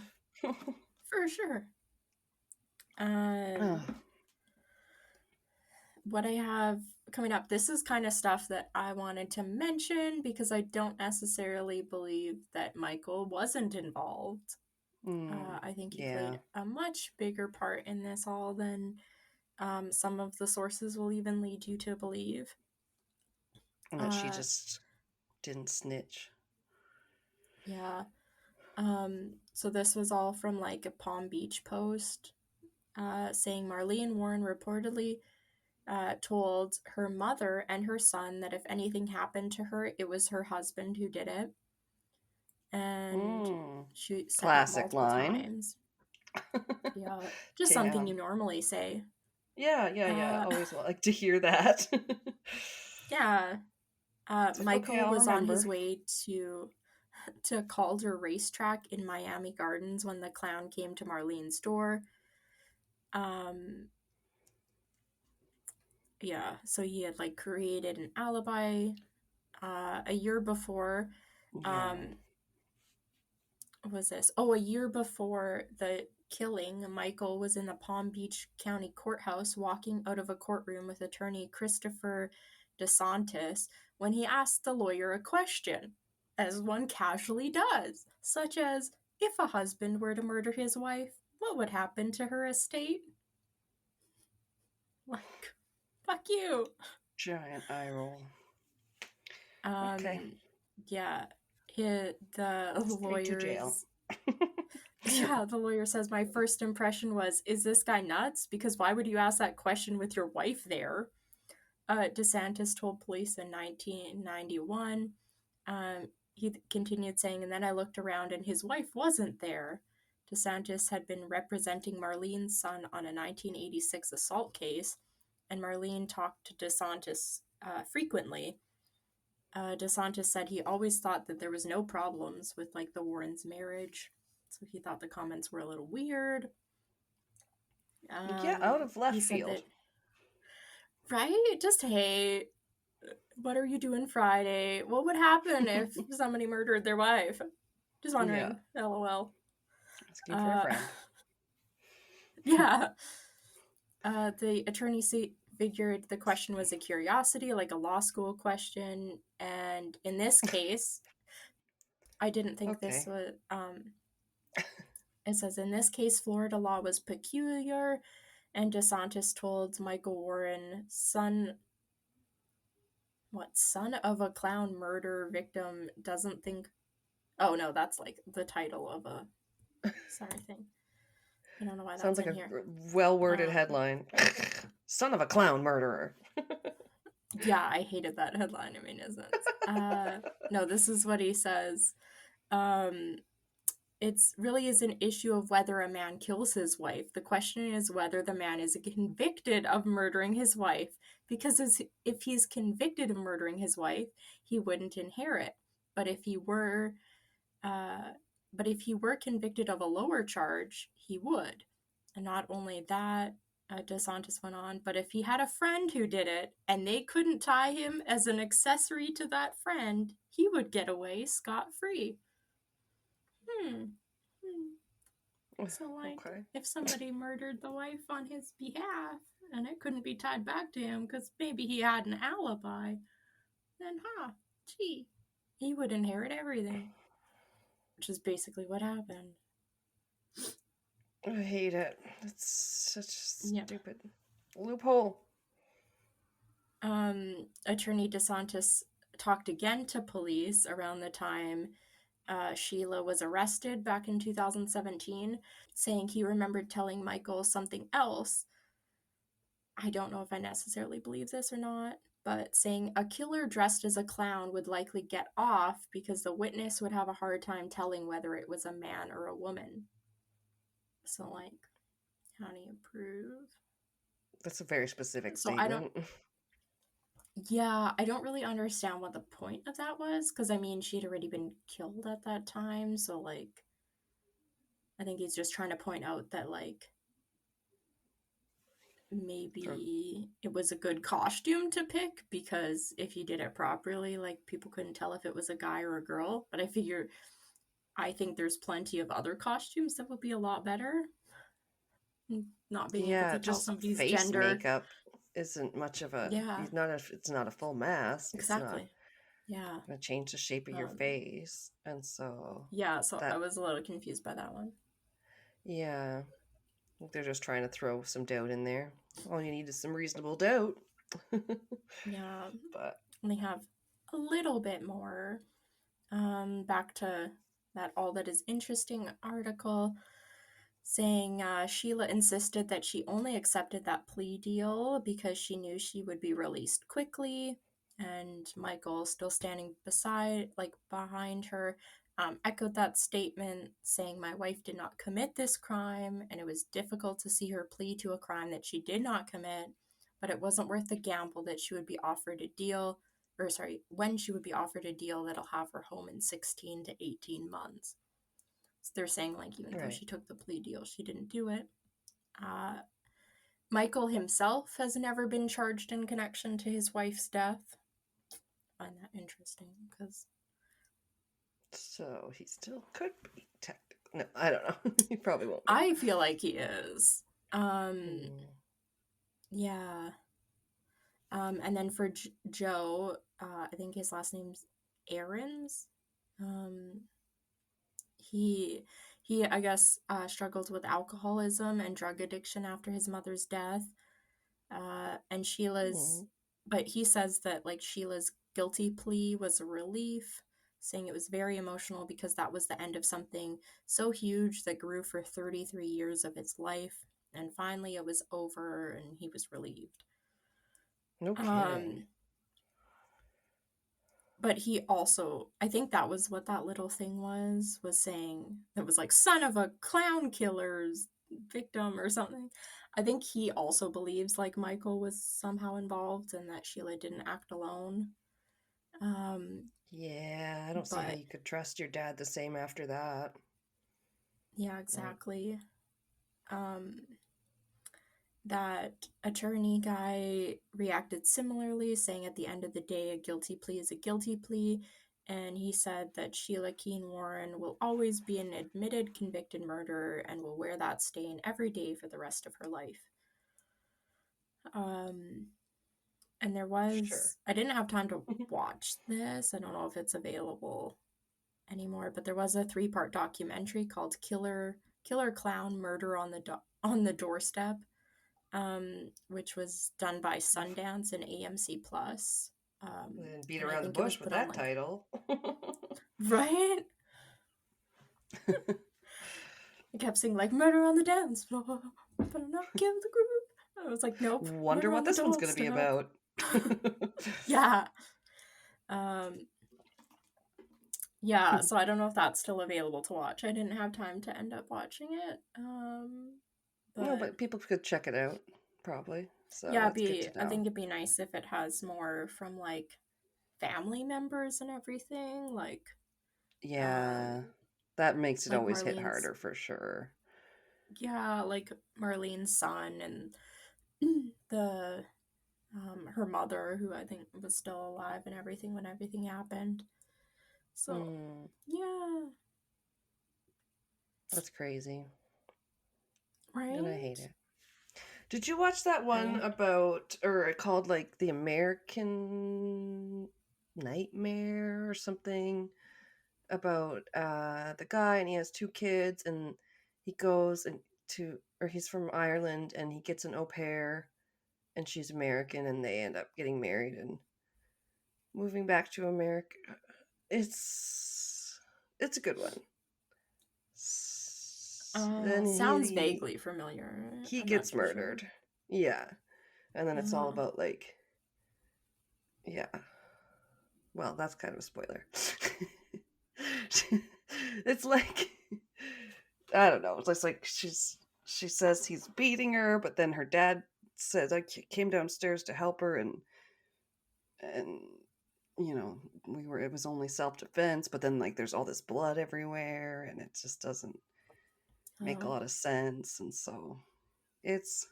for sure. What I have coming up, this is kind of stuff that I wanted to mention because I don't necessarily believe that Michael wasn't involved. I think he played a much bigger part in this all than some of the sources will even lead you to believe. And that she just didn't snitch. Yeah. So this was all from like a Palm Beach Post saying Marlene Warren reportedly told her mother and her son that if anything happened to her, it was her husband who did it. And she said classic line. Times. Yeah, just something you normally say. Yeah. Always like to hear that. Yeah. Michael was on his way to Calder Racetrack in Miami Gardens when the clown came to Marlene's door. Yeah, so he had like created an alibi a year before. What was this? Oh, a year before the killing, Michael was in the Palm Beach County Courthouse walking out of a courtroom with attorney Christopher DeSantis when he asked the lawyer a question, as one casually does, such as, if a husband were to murder his wife, what would happen to her estate? Like, fuck you. Giant eye roll. Okay. Yeah. The lawyers. Yeah, the lawyer says, my first impression was, is this guy nuts? Because why would you ask that question with your wife there? DeSantis told police in 1991. He continued saying, and then I looked around and his wife wasn't there. DeSantis had been representing Marlene's son on a 1986 assault case, and Marlene talked to DeSantis frequently. DeSantis said he always thought that there was no problems with like the Warrens' marriage, so he thought the comments were a little weird. Out of left field. Right? Just, hey, what are you doing Friday? What would happen if somebody murdered their wife? Just wondering. Yeah. LOL. Asking for a friend. Yeah. The attorney figured the question was a curiosity, like a law school question. And in this case, I didn't think this was... it says, in this case, Florida law was peculiar, and DeSantis told Michael Warren, son of a clown murder victim doesn't think... Oh, no, that's like the title of a thing. I don't know why that's sounds like in a here. Well-worded headline. Son of a clown murderer. Yeah, I hated that headline. I mean, isn't no, this is what he says. It's really is an issue of whether a man kills his wife. The question is whether the man is convicted of murdering his wife, because if he's convicted of murdering his wife, he wouldn't inherit. But if he were convicted of a lower charge, he would. And not only that, DeSantis went on, but if he had a friend who did it and they couldn't tie him as an accessory to that friend, he would get away scot-free. So, like, if somebody murdered the wife on his behalf and it couldn't be tied back to him because maybe he had an alibi, then, he would inherit everything. Which is basically what happened. I hate it. It's such a stupid loophole. Attorney DeSantis talked again to police around the time Sheila was arrested back in 2017, saying he remembered telling Michael something else. I don't know if I necessarily believe this or not, but saying a killer dressed as a clown would likely get off because the witness would have a hard time telling whether it was a man or a woman. So, like, how do you prove? That's a very specific statement. Yeah, I don't really understand what the point of that was, because I mean, she'd already been killed at that time, so like, I think he's just trying to point out that like maybe it was a good costume to pick, because if you did it properly, like people couldn't tell if it was a guy or a girl. But I think there's plenty of other costumes that would be a lot better. Not being able Yeah, to tell just somebody's face gender. makeup isn't much of a. Yeah, It's not a full mask. It's not exactly. Yeah. gonna change the shape of your Um, face, and so yeah, so I that. was a little confused by that one. Yeah, I think they're just trying to throw some doubt in there. All you need is some reasonable doubt. Yeah. But We have a little bit more. Back to that All That Is Interesting article saying Sheila insisted that she only accepted that plea deal because she knew she would be released quickly. And Michael, still standing behind her, echoed that statement, saying, "My wife did not commit this crime, and it was difficult to see her plea to a crime that she did not commit, but it wasn't worth the gamble that she would be offered a deal, or sorry, when she would be offered a deal that'll have her home in 16 to 18 months. So they're saying, like, even though right, she took the plea deal, she didn't do it. Uh, Michael himself has never been charged in connection to his wife's death. I find that interesting because. so he still could be technically. No, I don't know. He probably won't. I feel like he is. Yeah. And then for Joe, I think his last name's Aarons. He I guess struggled with alcoholism and drug addiction after his mother's death. And Sheila's, but he says that like Sheila's guilty plea was a relief, saying it was very emotional because that was the end of something so huge that grew for 33 years of his life, and finally it was over and he was relieved. No kidding. But he also, I think that was what that little thing was saying, that was like, son of a clown killer's victim or something. I think he also believes like Michael was somehow involved and that Sheila didn't act alone. Yeah, I don't see how But you could trust your dad the same after that. yeah, exactly. That attorney guy reacted similarly, saying at the end of the day, a guilty plea is a guilty plea. And he said that Sheila Keene Warren will always be an admitted convicted murderer and will wear that stain every day for the rest of her life. And there was, Sure. I didn't have time to watch this. I don't know if it's available anymore, but there was a 3-part documentary called Killer Clown Murder on the Doorstep, which was done by Sundance and AMC Plus. And beat And I around the think it was bush with put on that like title. right. I kept saying like "Murder on the Dance Floor," but I'm not kill the group. I was like, nope. Wonder Murder what on the this one's going to be Doorstep. about. Yeah. Yeah, so I don't know if that's still available to watch. I didn't have time to end up watching it. No, but people could check it out, probably. So yeah, that's good to I know. think it'd be nice if it has more from like family members and everything, Yeah, that makes it like always hit Marlene's, harder for sure. yeah, like Marlene's son and the her mother, who I think was still alive and everything when everything happened. So yeah, That's crazy. right. And I hate it. Did you watch that one Right. about, or called like The American Nightmare or something? About the guy, and he has 2 kids, and he goes or he's from Ireland, and he gets an au pair, and she's American, and they end up getting married and moving back to America. It's a good one. Then Sounds vaguely familiar. he I'm not gets too sure. murdered. Yeah. And then it's all Uh-huh. about like, yeah. Well, that's kind of a spoiler. It's like, I don't know. It's just like she says he's beating her, but then her dad says I came downstairs to help her, and and it was only self-defense, but then like there's all this blood everywhere, and it just doesn't make a lot of sense. And so it's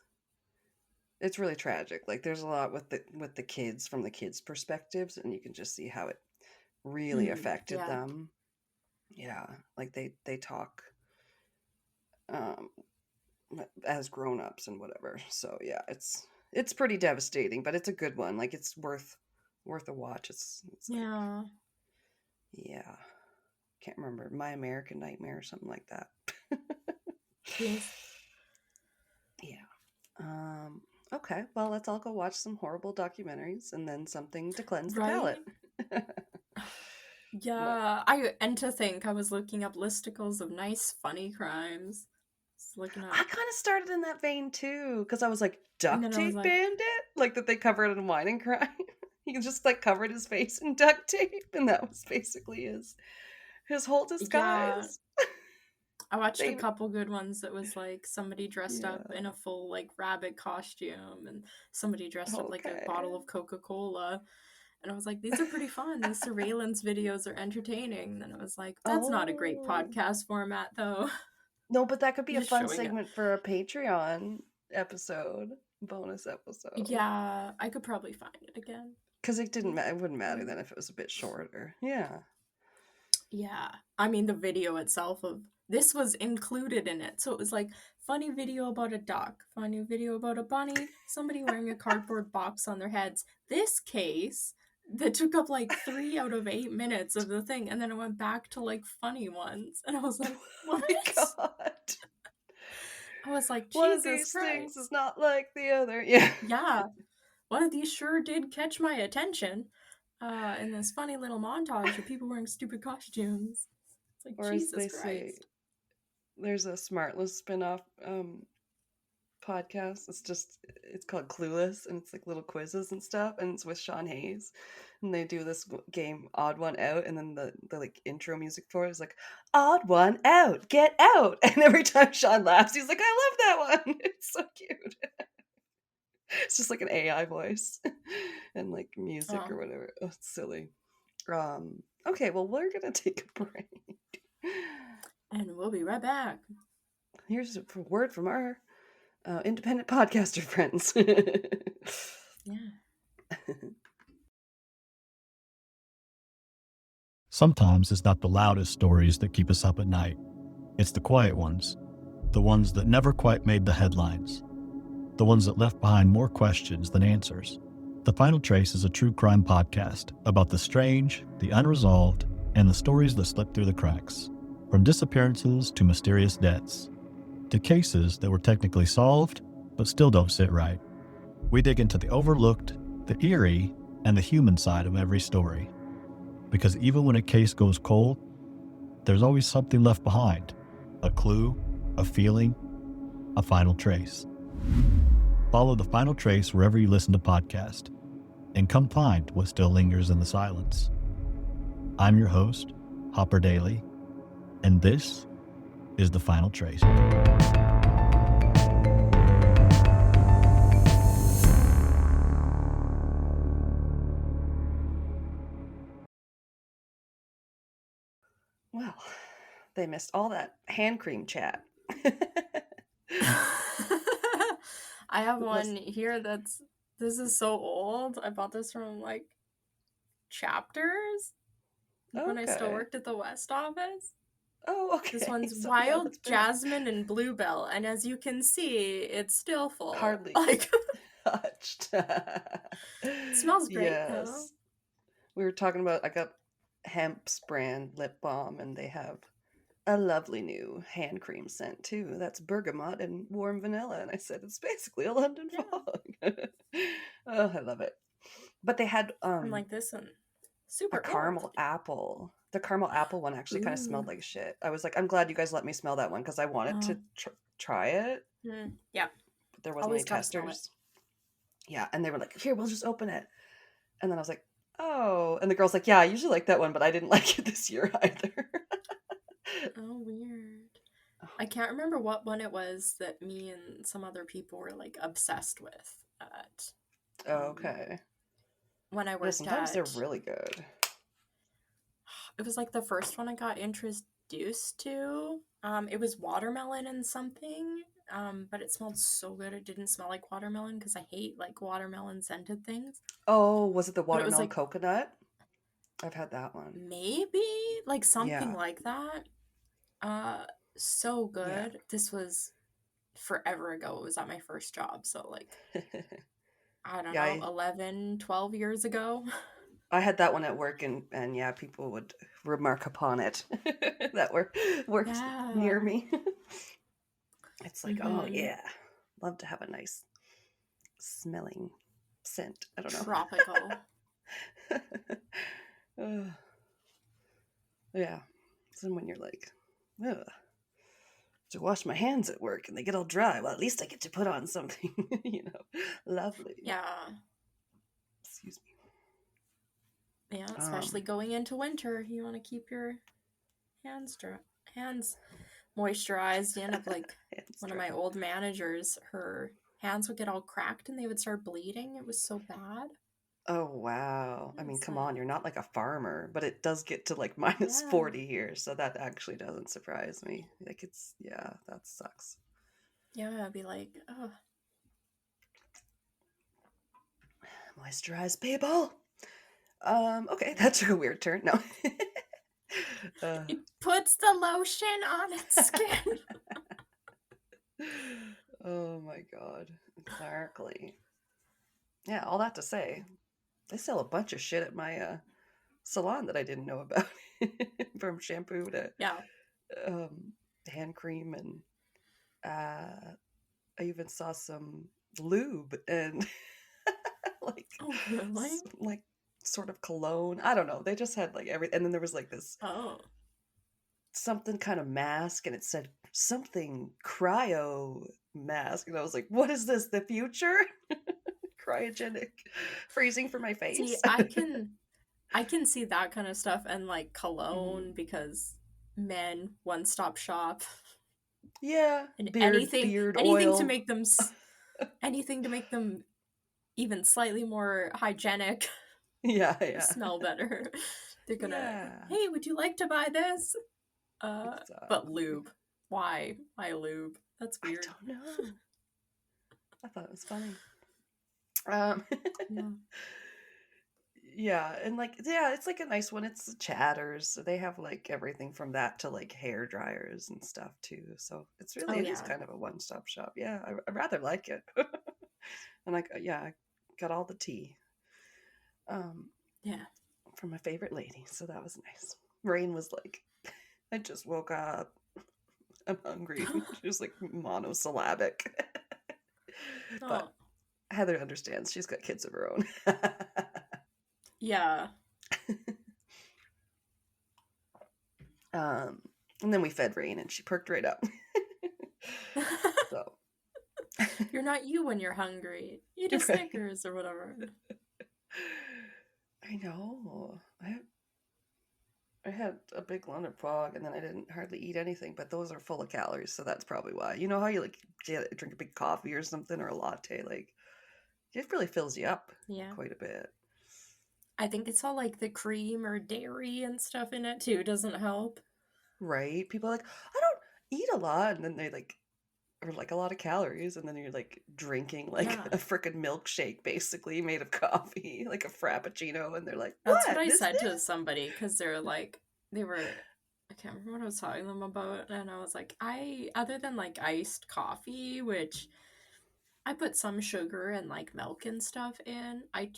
really tragic. Like there's a lot with the kids, from the kids' perspectives, and you can just see how it really affected them. Yeah, like they talk as grown-ups and whatever. So yeah, it's pretty devastating, but it's a good one. Like it's worth a watch. It's yeah. Like, yeah. Can't remember, My American Nightmare or something like that. Yes. Yeah. Okay, well, let's all go watch some horrible documentaries and then something to cleanse the palate. Yeah, and to think I was looking up listicles of nice, funny crimes. I kind of started in that vein too, because I was like, duct tape bandit? Like that they covered in wine and crime. He just like covered his face in duct tape, and that was basically his whole disguise. Yeah. I watched a couple good ones that was like somebody dressed up in a full like rabbit costume, and somebody dressed up like a bottle of Coca-Cola. And I was like, these are pretty fun. These surveillance videos are entertaining. And then I was like, that's not a great podcast format, though. No, but that could be a fun segment for a Patreon episode, bonus episode. Yeah, I could probably find it again. Because it wouldn't matter then if it was a bit shorter. Yeah. Yeah. I mean, the video itself of this was included in it. So it was like, funny video about a duck, funny video about a bunny, somebody wearing a cardboard box on their heads. This case that took up like 3 out of 8 minutes of the thing, and then it went back to like funny ones, and I was like, what? Oh my God. I was like, Jesus one of these Christ. Things is not like the other. Yeah. One of these sure did catch my attention in this funny little montage of people wearing stupid costumes. It's like, or Jesus Christ. Say, there's a Smartless spin-off podcast. It's called Clueless, and it's like little quizzes and stuff, and it's with Sean Hayes, and they do this game Odd One Out, and then the like intro music for it is like, odd one out, get out. And every time Sean laughs, he's like, I love that one. It's so cute. It's just like an AI voice and like music or whatever. Oh, it's silly. Okay, well, we're gonna take a break, and we'll be right back. Here's a word from our independent podcaster friends. Yeah. Sometimes it's not the loudest stories that keep us up at night. It's the quiet ones. The ones that never quite made the headlines. The ones that left behind more questions than answers. The Final Trace is a true crime podcast about the strange, the unresolved, and the stories that slip through the cracks. From disappearances to mysterious deaths. To cases that were technically solved, but still don't sit right. We dig into the overlooked, the eerie, and the human side of every story. Because even when a case goes cold, there's always something left behind. A clue, a feeling, a final trace. Follow The Final Trace wherever you listen to podcasts, and come find what still lingers in the silence. I'm your host, Hopper Daly, and this is The Final Trace. Well, they missed all that hand cream chat. I have one here this is so old. I bought this from like Chapters when I still worked at the West office. Oh, okay. This one's Wild Jasmine and Bluebell, and as you can see, it's still full. Hardly touched. It smells great, though. We were talking about, I got Hemp's brand lip balm, and they have a lovely new hand cream scent too. That's bergamot and warm vanilla, and I said it's basically a London fog. Oh, I love it. But they had I'm like this one, super a caramel apple. The caramel apple one actually kind of smelled like shit. I was like, I'm glad you guys let me smell that one because I wanted to try it. Yeah, but there wasn't any testers. Yeah, and they were like, here, we'll just open it. And then I was like, oh, and the girl's like, yeah, I usually like that one, but I didn't like it this year either. Oh, weird. I can't remember what one it was that me and some other people were like obsessed with. Okay. when I worked sometimes they're really good. It was like the first one I got introduced to. It was watermelon and something, but it smelled so good. It didn't smell like watermelon because I hate like watermelon scented things. Oh, was it the But it was watermelon like coconut? I've had that one. maybe like something Yeah. like that. So good. Yeah. This was forever ago. It was at my first job, so like I don't know, 11, 12 years ago. I had that one at work, and yeah, people would remark upon it that worked near me. It's like, oh yeah, love to have a nice smelling scent. I don't know. Tropical. Yeah. So when you're like, ugh, to wash my hands at work and they get all dry, well, at least I get to put on something, lovely. Yeah. Excuse me. Yeah, especially going into winter, you want to keep your hands moisturized. You end up like one of my old managers, her hands would get all cracked and they would start bleeding. It was so bad. Oh, wow. I mean, come on, you're not like a farmer, but it does get to like minus 40 here, so that actually doesn't surprise me. Like that sucks. Yeah, I'd be like, oh. Moisturize, people. Okay, that took a weird turn. No. It puts the lotion on its skin. Oh my god. Exactly. Yeah, all that to say, they sell a bunch of shit at my salon that I didn't know about. From shampoo to hand cream, and I even saw some lube and like sort of cologne. I don't know. They just had like everything, and then there was like this something kind of mask, and it said something cryo mask, and I was like, "What is this? The future? Cryogenic freezing for my face?" See, I can see that kind of stuff, and like cologne because men one-stop shop. Yeah, and beard anything oil. to make them anything to make them even slightly more hygienic. Yeah. Smell better. They're gonna, hey, would you like to buy this? But lube. Why lube? That's weird. I don't know. I thought it was funny. Yeah, and like, yeah, it's like a nice one. It's Chatters. So they have like everything from that to like hair dryers and stuff too. So it's really, it is kind of a one-stop shop. Yeah, I rather like it. And like, I got all the tea. Yeah. From my favorite lady. So that was nice. Rain was like, I just woke up. I'm hungry. She was like monosyllabic. But Heather understands. She's got kids of her own. Yeah. And then we fed Rain and she perked right up. So you're not you when you're hungry. Eat a Snickers or whatever. I know. I had a big lunch of fog, and then I didn't hardly eat anything, but those are full of calories, so that's probably why. You know how you like drink a big coffee or something, or a latte, like it really fills you up quite a bit. I think it's all like the cream or dairy and stuff in it too doesn't help. Right? People are like, I don't eat a lot, and then they like are like a lot of calories, and then you're like drinking like a freaking milkshake basically made of coffee, like a frappuccino, and they're like, that's what I said to somebody, because I can't remember what I was talking to them about, and I was like, other than like iced coffee, which I put some sugar and like milk and stuff in, I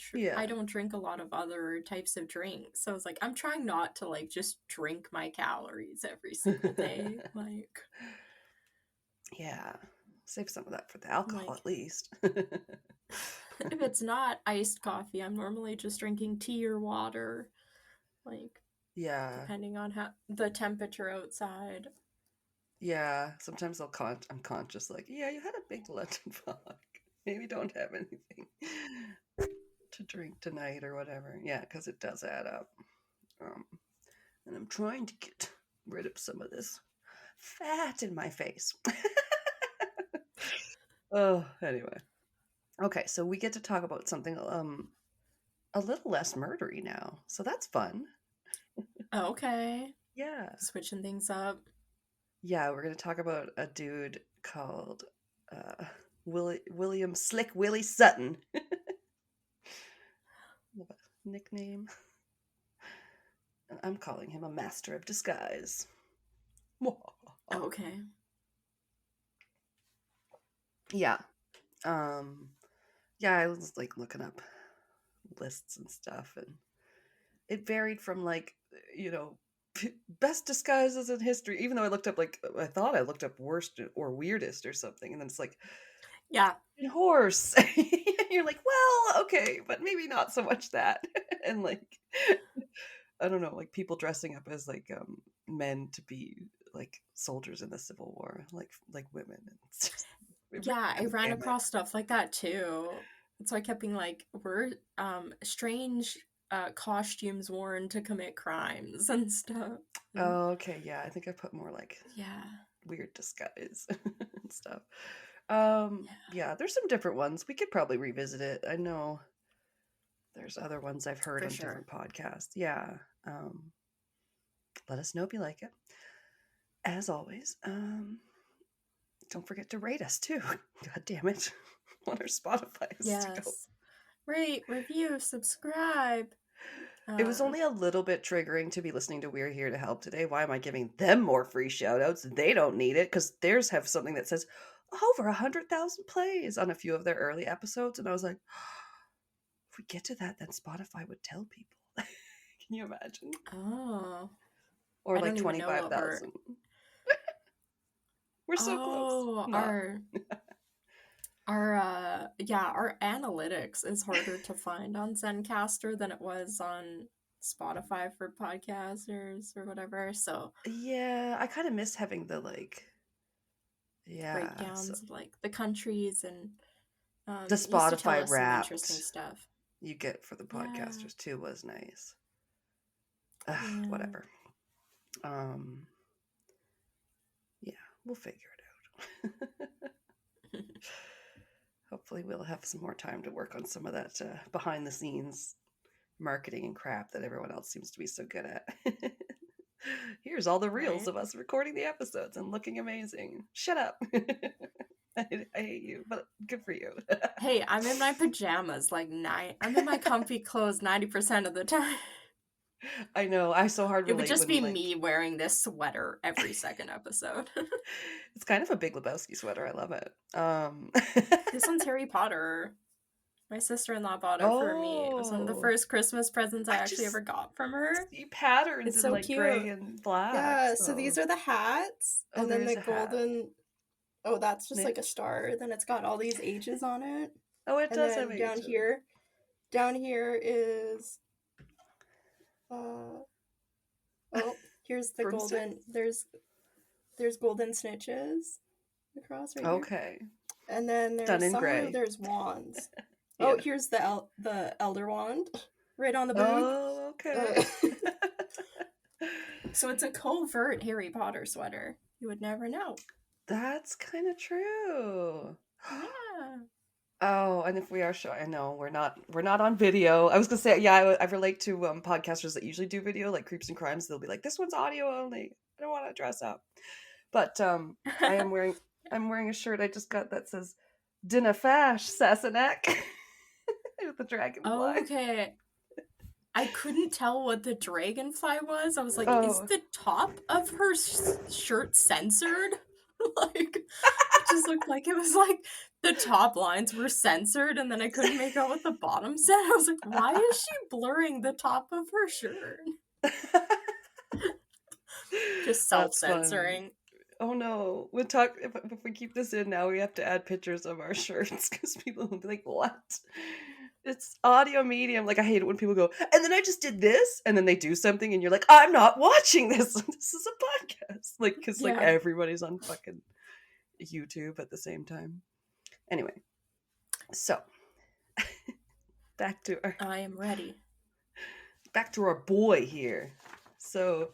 don't drink a lot of other types of drinks, so I was like, I'm trying not to like just drink my calories every single day. Like, yeah, save some of that for the alcohol, at least. If it's not iced coffee, I'm normally just drinking tea or water, like, depending on the temperature outside. Yeah, sometimes I'm conscious, like, you had a big lunch and fog. Maybe don't have anything to drink tonight or whatever. Yeah, because it does add up. And I'm trying to get rid of some of this fat in my face. Oh, anyway. Okay, so we get to talk about something a little less murdery now, so that's fun. Okay. Yeah. Switching things up. Yeah, we're going to talk about a dude called William Slick Willie Sutton. Nickname. And I'm calling him a master of disguise. Okay. Yeah. Yeah, I was like looking up lists and stuff, and it varied from like, best disguises in history, even though I looked up I thought I looked up worst or weirdest or something, and then it's like, yeah, horse. You're like, well, okay, but maybe not so much that. And like, I don't know, like people dressing up as like men to be like soldiers in the Civil War, like women. Yeah, I ran across stuff like that too. So I kept being like, we're strange costumes worn to commit crimes and stuff. Oh, okay, yeah. I think I put more like weird disguise and stuff. Yeah, there's some different ones. We could probably revisit it. I know there's other ones I've heard on different podcasts. Yeah. Let us know if you like it. As always, don't forget to rate us too. God damn it. On our Spotify. Yes. Rate, review, subscribe. It was only a little bit triggering to be listening to We're Here to Help today. Why am I giving them more free shout outs? They don't need it because theirs have something that says over 100,000 plays on a few of their early episodes. And I was like, if we get to that, then Spotify would tell people. Can you imagine? Oh. Or like 25,000. We're so close. Our analytics is harder to find on Zencaster than it was on Spotify for podcasters or whatever. So yeah, I kind of miss having the breakdowns of like the countries and the Spotify Wrapped interesting stuff you get for the podcasters too was nice. Whatever. Yeah, we'll figure it out. Hopefully we'll have some more time to work on some of that behind the scenes marketing and crap that everyone else seems to be so good at. Here's all the reels of us recording the episodes and looking amazing. Shut up. I hate you, but good for you. Hey, I'm in my pajamas I'm in my comfy clothes 90% of the time. I know. I so hard relate. It would just be me wearing this sweater every second episode. It's kind of a Big Lebowski sweater. I love it. This one's Harry Potter. My sister-in-law bought it for me. It was one of the first Christmas presents I actually ever got from her. See patterns it's in so like cute. gray and black. Yeah, so these are the hats. And then the golden... Hat. Oh, that's just like a star. Then it's got all these ages on it. Oh, it does have down ages. Down here is... here's the golden... There's golden snitches across right here. Okay. And then there's done in gray. There's wands. Oh, here's the elder wand right on the booth. Oh, okay. So it's a covert Harry Potter sweater. You would never know. That's kind of true. Yeah. Oh, and if we are showing, I know we're not on video. I was gonna say, yeah, I relate to podcasters that usually do video, like Creeps and Crimes. They'll be like, "This one's audio only. I don't want to dress up." But I'm wearing a shirt I just got that says "Dinna Fash Sassenach" with the dragonfly. Oh, okay. I couldn't tell what the dragonfly was. I was like, is the top of her shirt censored? Like, it just looked like it was like the top lines were censored, and then I couldn't make out what the bottom said. I was like, why is she blurring the top of her shirt? Just self-censoring. Oh no! If we keep this in now, we have to add pictures of our shirts because people will be like, "What? It's audio medium." Like, I hate it when people go, "And then I just did this," and then they do something, and you're like, "I'm not watching this. This is a podcast." Like, because like everybody's on fucking YouTube at the same time. Anyway, so back to our. I am ready. Back to our boy here. So,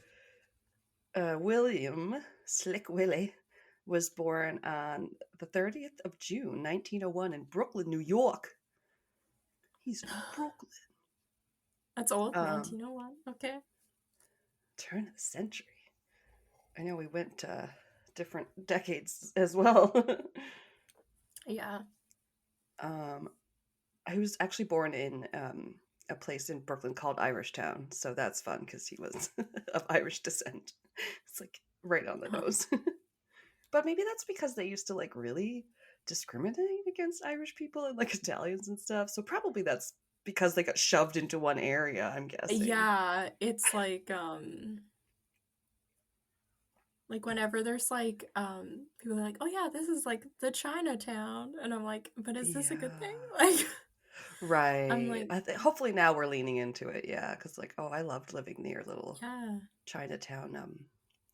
William Slick Willie was born on the 30th of June, 1901 in Brooklyn, New York. He's from Brooklyn. That's old. 1901. Okay. Turn of the century. I know we went different decades as well. Yeah. I was actually born in a place in Brooklyn called Irishtown, so that's fun because he was of Irish descent. It's like right on the nose. But maybe that's because they used to like really discriminate against Irish people and like Italians and stuff. So probably that's because they got shoved into one area, I'm guessing. Yeah, it's like whenever there's like people are like, oh yeah, this is like the Chinatown, and I'm like, but is this a good thing? Like, right. I'm like, hopefully now we're leaning into it, yeah, because like, oh, I loved living near little yeah, Chinatown.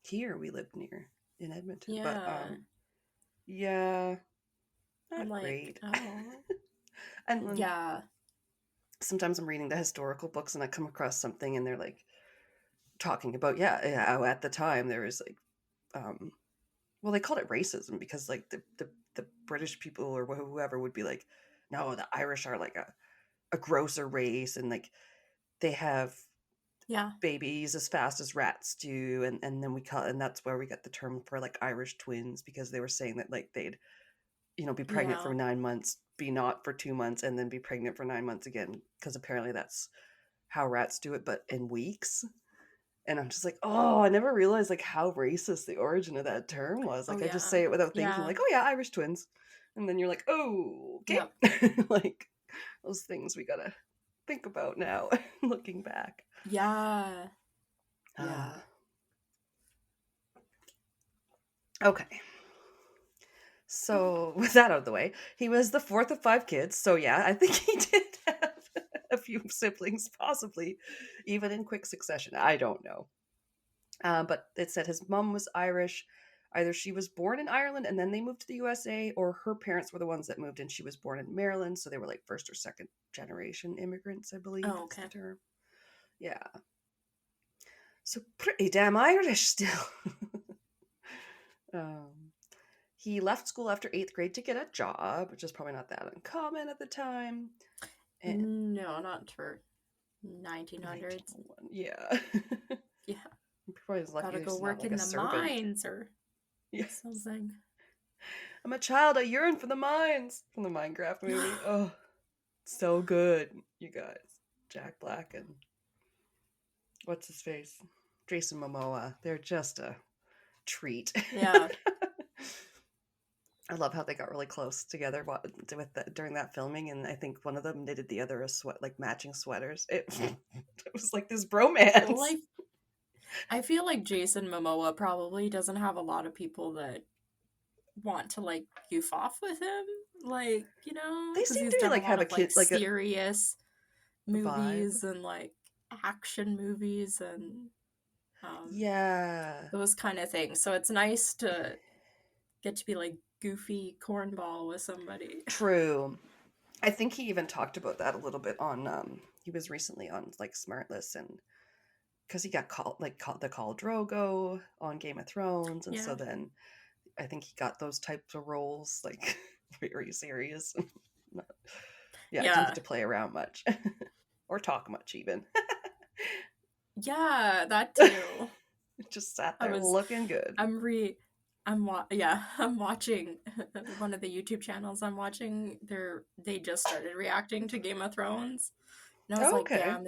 Here we lived near in Edmonton, yeah, but yeah, not I'm like, great. oh, And yeah, sometimes I'm reading the historical books and I come across something and they're like talking about how at the time there was like well, they called it racism because like the British people or whoever would be like, no, the Irish are like a grosser race and like they have yeah, babies as fast as rats do, and then and that's where we got the term for like Irish twins, because they were saying that like they'd be pregnant for 9 months, be not for 2 months, and then be pregnant for 9 months again, because apparently that's how rats do it, but in weeks. And I'm just like, oh, I never realized like how racist the origin of that term was. Like, I just say it without thinking, like, oh yeah, Irish twins, and then you're like, oh, okay. Yep. Like those things we gotta think about now, looking back. Yeah. Okay. So with that out of the way, he was the fourth of 5 kids. So yeah, I think he did have a few siblings, possibly even in quick succession. I don't know. But it said his mom was Irish. Either she was born in Ireland and then they moved to the USA, or her parents were the ones that moved and she was born in Maryland. So they were like first or second generation immigrants, I believe. Oh, okay. Is the term. Yeah. So pretty damn Irish still. He left school after 8th grade to get a job, which is probably not that uncommon at the time. And no, not for 1900s. Yeah. Yeah. Probably gotta go work like in the mines or something. I'm a child. I yearn for the mines. From the Minecraft movie. Oh, so good, you guys. Jack Black and what's his face? Jason Momoa. They're just a treat. Yeah. I love how they got really close together during that filming, and I think one of them knitted the other matching sweaters. It was like this bromance. Well, I feel like Jason Momoa probably doesn't have a lot of people that want to like goof off with him, like, they seem to like have a kid like serious movies and like action movies and those kind of things. So it's nice to get to be like goofy cornball with somebody. True. I think he even talked about that a little bit on he was recently on like Smartless, and because he got called the Khal Drogo on Game of Thrones, and so then I think he got those types of roles, like very serious. Didn't have to play around much or talk much even. Yeah, that too. Just sat there looking good. I'm watching one of the YouTube channels. I'm watching they just started reacting to Game of Thrones. And I was like, damn,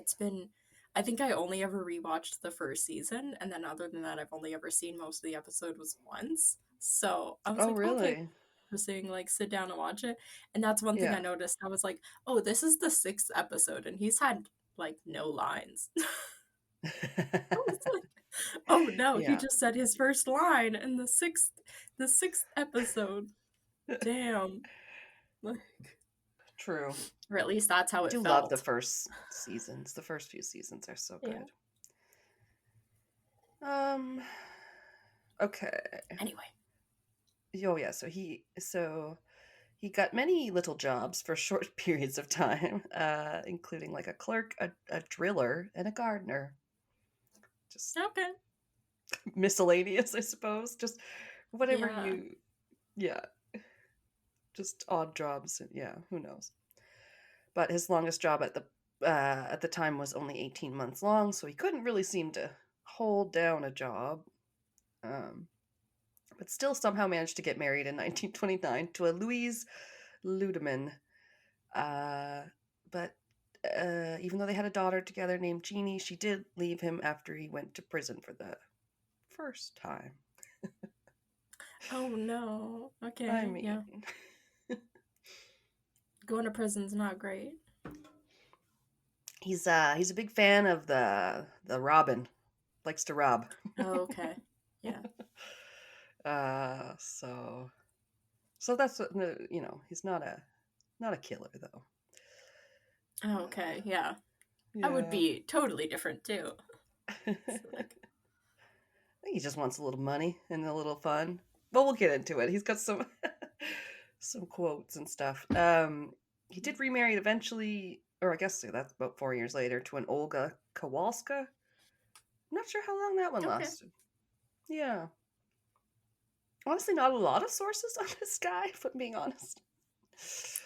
I think I only ever rewatched the first season, and then other than that, I've only ever seen most of the episode was once. So I was okay, saying like sit down and watch it. And that's one thing I noticed. I was like, oh, this is the 6th episode, and he's had like no lines. I was like, oh no, he just said his first line in the 6th episode. Damn. Like, true. Or at least that's how it felt. I do love the first seasons. The first few seasons are so good. Okay. Anyway. Oh yeah, so he got many little jobs for short periods of time, including like a clerk, a driller, and a gardener. Just miscellaneous, I suppose. Just whatever just odd jobs. Yeah, who knows. But his longest job at the at the time was only 18 months long, so he couldn't really seem to hold down a job. But still somehow managed to get married in 1929 to a Louise Ludeman. But even though they had a daughter together named Jeannie, she did leave him after he went to prison for the first time. Oh no. Okay. I mean, yeah. Going to prison's not great. He's a big fan of the Robin. Likes to rob. Oh, okay. Yeah. So that's what, he's not a killer though. Oh, okay. Yeah. I would be totally different too. So, like... I think he just wants a little money and a little fun. But we'll get into it. He's got some quotes and stuff. He did remarry eventually, or I guess that's about 4 years later, to an Olga Kowalska. I'm not sure how long that one lasted. Yeah. Honestly, not a lot of sources on this guy, if I'm being honest.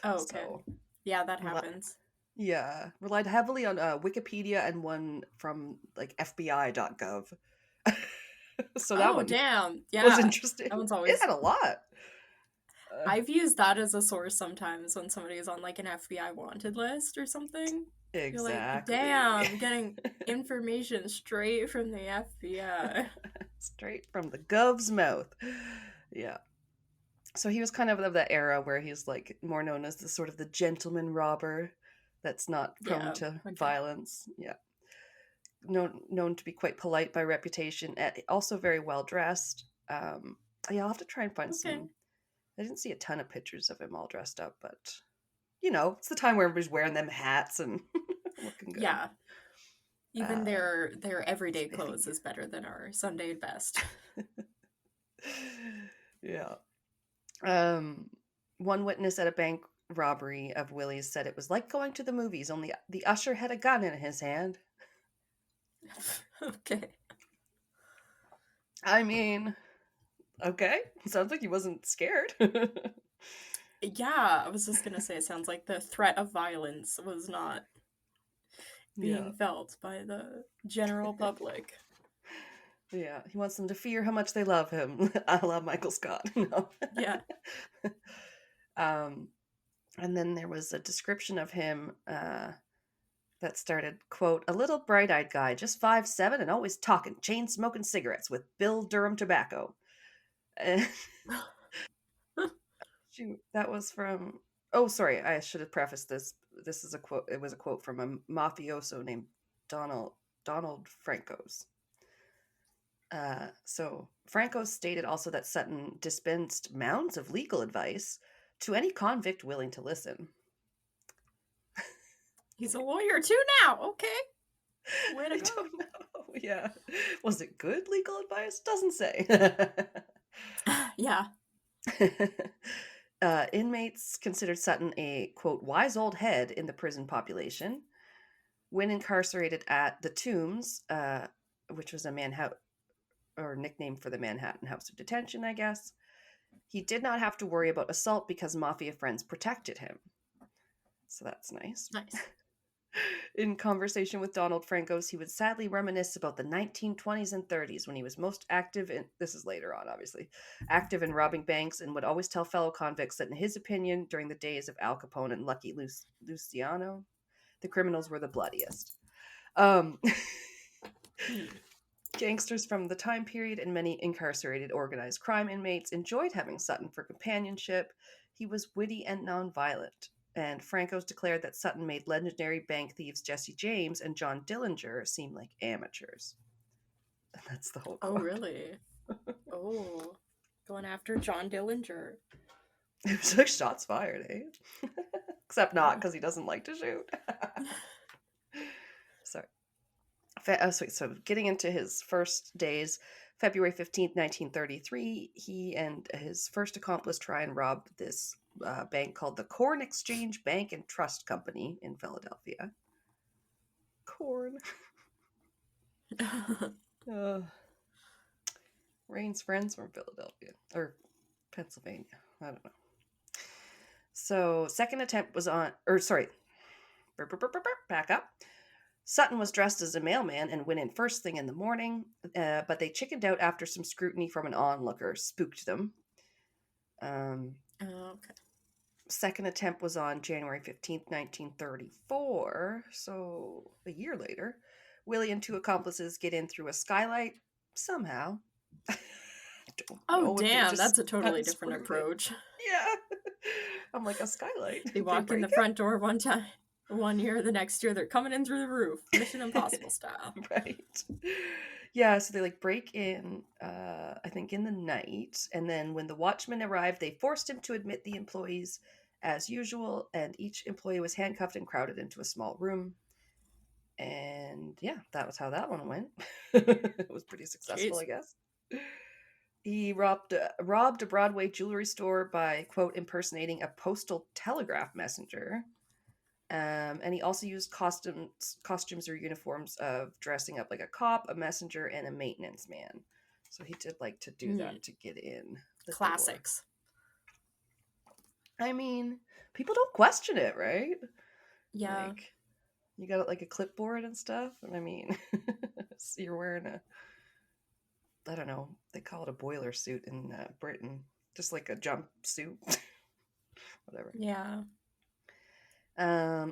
Oh, okay. So, yeah, that happens. Yeah. Relied heavily on Wikipedia and one from like FBI.gov. So that one damn. Yeah. was interesting. That one's always... It had a lot. I've used that as a source sometimes when somebody is on like an FBI wanted list or something. Exactly. You're like, damn, getting information straight from the FBI. Straight from the gov's mouth. Yeah. So he was kind of that era where he's like more known as the sort of the gentleman robber that's not prone to violence. Yeah. Known to be quite polite by reputation. Also very well dressed. Yeah, I'll have to try and find some. I didn't see a ton of pictures of him all dressed up, but it's the time where everybody's wearing them hats and looking good. Yeah. Even their everyday clothes is better than our Sunday best. Yeah. One witness at a bank robbery of Willie's said it was like going to the movies, only the usher had a gun in his hand. Okay. I mean, okay. Sounds like he wasn't scared. Yeah, I was just gonna say, it sounds like the threat of violence was not being felt by the general public. Yeah, he wants them to fear how much they love him, a la Michael Scott. No. Yeah. And then there was a description of him that started, quote, a little bright-eyed guy, just 5'7", and always talking, chain-smoking cigarettes with Bill Durham tobacco. Shoot, that was from... Oh, sorry, I should have prefaced this. This is a quote. It was a quote from a mafioso named Donald Francos. So Francos stated also that Sutton dispensed mounds of legal advice to any convict willing to listen. He's a lawyer too now. Okay. Way to go. I don't know. Yeah. Was it good legal advice? Doesn't say. Yeah. Inmates considered Sutton a, quote, wise old head in the prison population. When incarcerated at the Tombs, which was a nickname for the Manhattan House of Detention, I guess, he did not have to worry about assault because mafia friends protected him. So that's nice. Nice. In conversation with Donald Francos, he would sadly reminisce about the 1920s and 30s when he was most active in, this is later on obviously, active in robbing banks, and would always tell fellow convicts that in his opinion, during the days of Al Capone and Lucky Luciano, the criminals were the bloodiest. Gangsters from the time period and many incarcerated organized crime inmates enjoyed having Sutton for companionship. He was witty and nonviolent. And Francos declared that Sutton made legendary bank thieves Jesse James and John Dillinger seem like amateurs. And that's the whole quote. Oh, really? Oh, going after John Dillinger. It was like shots fired, eh? Except not, because he doesn't like to shoot. Sorry. So getting into his first days, February 15th, 1933, he and his first accomplice try and rob this bank called the Corn Exchange Bank and Trust Company in Philadelphia. Corn. Rain's friends from Philadelphia. Or Pennsylvania. I don't know. So, second attempt was on... Back up. Sutton was dressed as a mailman and went in first thing in the morning, but they chickened out after some scrutiny from an onlooker spooked them. Okay. Second attempt was on January 15th, 1934, so a year later. Willie and two accomplices get in through a skylight somehow. Oh, damn, that's a totally different approach. Yeah. I'm like, a skylight. They walk in the front door one time. One year, the next year, they're coming in through the roof. Mission Impossible style. Right. Yeah, so they break in, I think in the night. And then when the watchmen arrived, they forced him to admit the employees as usual. And each employee was handcuffed and crowded into a small room. And yeah, that was how that one went. It was pretty successful, I guess. He robbed a Broadway jewelry store by, quote, impersonating a postal telegraph messenger. And he also used costumes or uniforms of dressing up like a cop, a messenger, and a maintenance man. So he did like to do that to get in. Classics. I mean, people don't question it, right? Yeah. Like, you got like a clipboard and stuff. And I mean, so you're wearing I don't know, they call it a boiler suit in Britain. Just like a jumpsuit. Whatever. Yeah.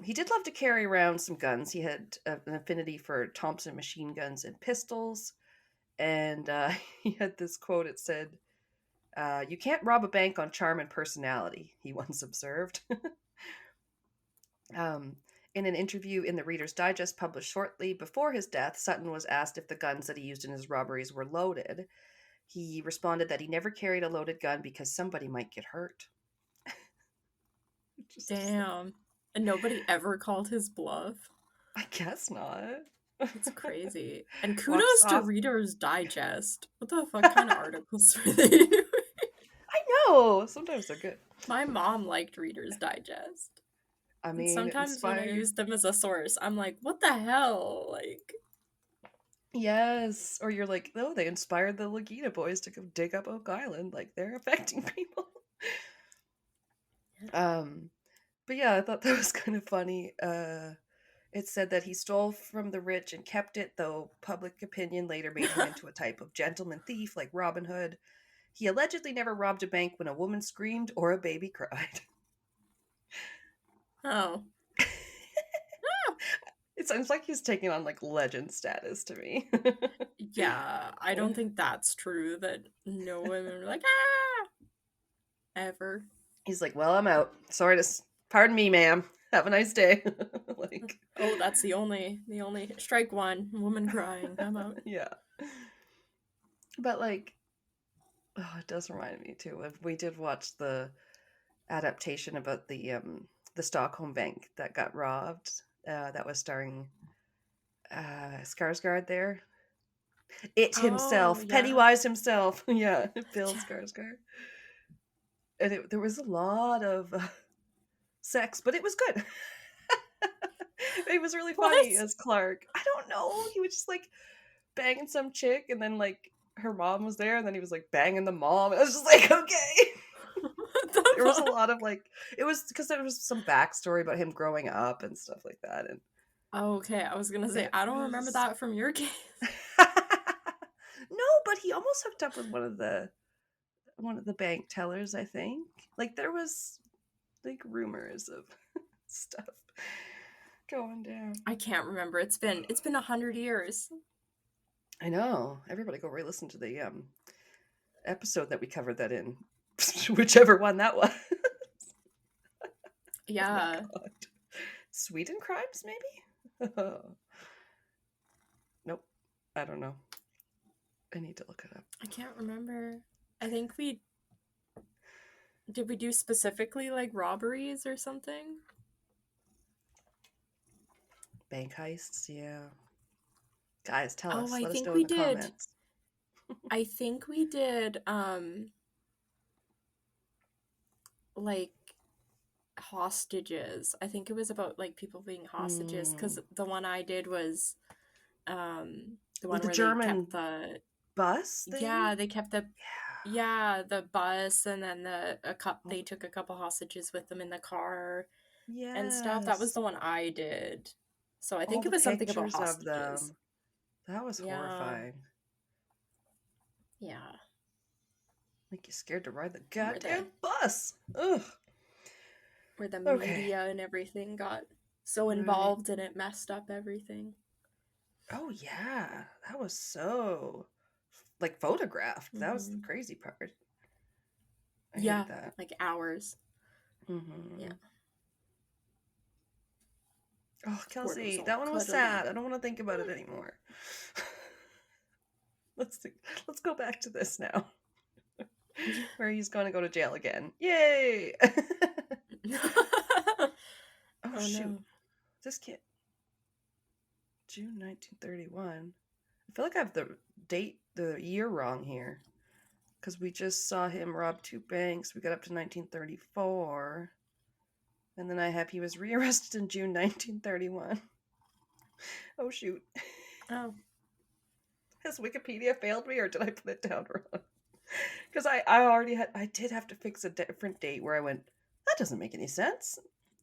He did love to carry around some guns. He had an affinity for Thompson machine guns and pistols. And he had this quote. It said, "You can't rob a bank on charm and personality," he once observed. In an interview in the Reader's Digest published shortly before his death, Sutton was asked if the guns that he used in his robberies were loaded. He responded that he never carried a loaded gun because somebody might get hurt. Damn. And nobody ever called his bluff? I guess not. It's crazy. And kudos to Reader's Digest. What the fuck kind of articles were they doing? I know! Sometimes they're good. My mom liked Reader's Digest. I mean, and sometimes when I use them as a source, I'm like, what the hell? Like, yes. Or you're like, oh, they inspired the Laguna boys to go dig up Oak Island. Like, they're affecting people. But yeah, I thought that was kind of funny. It said that he stole from the rich and kept it, though public opinion later made him into a type of gentleman thief like Robin Hood. He allegedly never robbed a bank when a woman screamed or a baby cried. Oh. It sounds like he's taking on like legend status to me. Yeah, I don't think that's true that no women are like, ah! Ever. He's like, well, I'm out. Sorry to... Pardon me, ma'am. Have a nice day. Like, oh, that's the only strike one. Woman crying. I'm out. Yeah. But like, oh, it does remind me too of, we did watch the adaptation about the Stockholm bank that got robbed. That was starring Skarsgård there. It himself, yeah. Pennywise himself. Yeah, Bill Skarsgård. And there was a lot of sex, but it was good. It was really funny as Clark. I don't know. He was just like banging some chick, and then like her mom was there, and then he was like banging the mom. I was just like, okay. There was a lot of like, it was because there was some backstory about him growing up and stuff like that. And okay, I was gonna say I don't remember that from your case. No, but he almost hooked up with one of the bank tellers, I think. Like there was like rumors of stuff going down. I can't remember. It's been 100 years. I know. Everybody go re-listen to the episode that we covered that in. Whichever one that was. Yeah. Oh, Sweden Crimes, maybe? Nope. I don't know. I need to look it up. I can't remember. I think did we do specifically like robberies or something? Bank heists, yeah. Guys, tell us. I Let think us know we in the did. Comments. I think we did like hostages. I think it was about like people being hostages, because the one I did was the one where German they kept the bus thing? Yeah, they kept the the bus, and then they took a couple hostages with them in the car, and stuff. That was the one I did. So I think All it was something about pictures hostages. of them. That was horrifying. Yeah. Make you scared to ride the goddamn bus. Ugh. Where the media and everything got so involved and it messed up everything. Oh yeah, that was so like photographed. That was the crazy part. I hate that. Like hours. Yeah. Oh, Kelsey, that one was sad. I don't want to think about it anymore. Let's go back to this now. Where he's gonna go to jail again. Yay! Oh shoot. No. This kid. June 1931. I feel like I have the year wrong here. Because we just saw him rob 2 banks. We got up to 1934. And then I have he was rearrested in June 1931. Oh shoot. Oh. Has Wikipedia failed me, or did I put it down wrong? Because I did have to fix a different date where I went, that doesn't make any sense.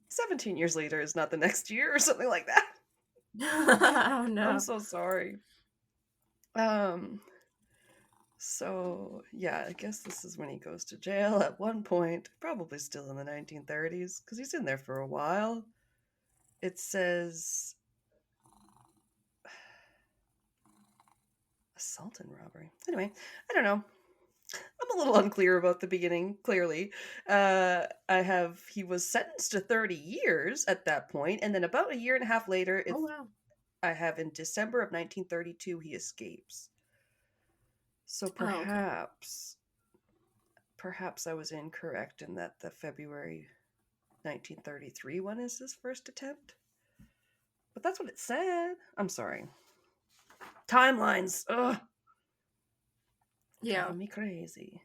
17 years later is not the next year or something like that. Oh no. I'm so sorry. So yeah, I guess this is when he goes to jail at one point, probably still in the 1930s, because he's in there for a while. It says assault and robbery. Anyway, I don't know. I'm a little unclear about the beginning, clearly. He was sentenced to 30 years at that point, and then about a year and a half later, I have in December of 1932, he escapes. So perhaps I was incorrect in that the February 1933 one is his first attempt. But that's what it said. I'm sorry. Timelines. Ugh. Yeah. Driving me crazy.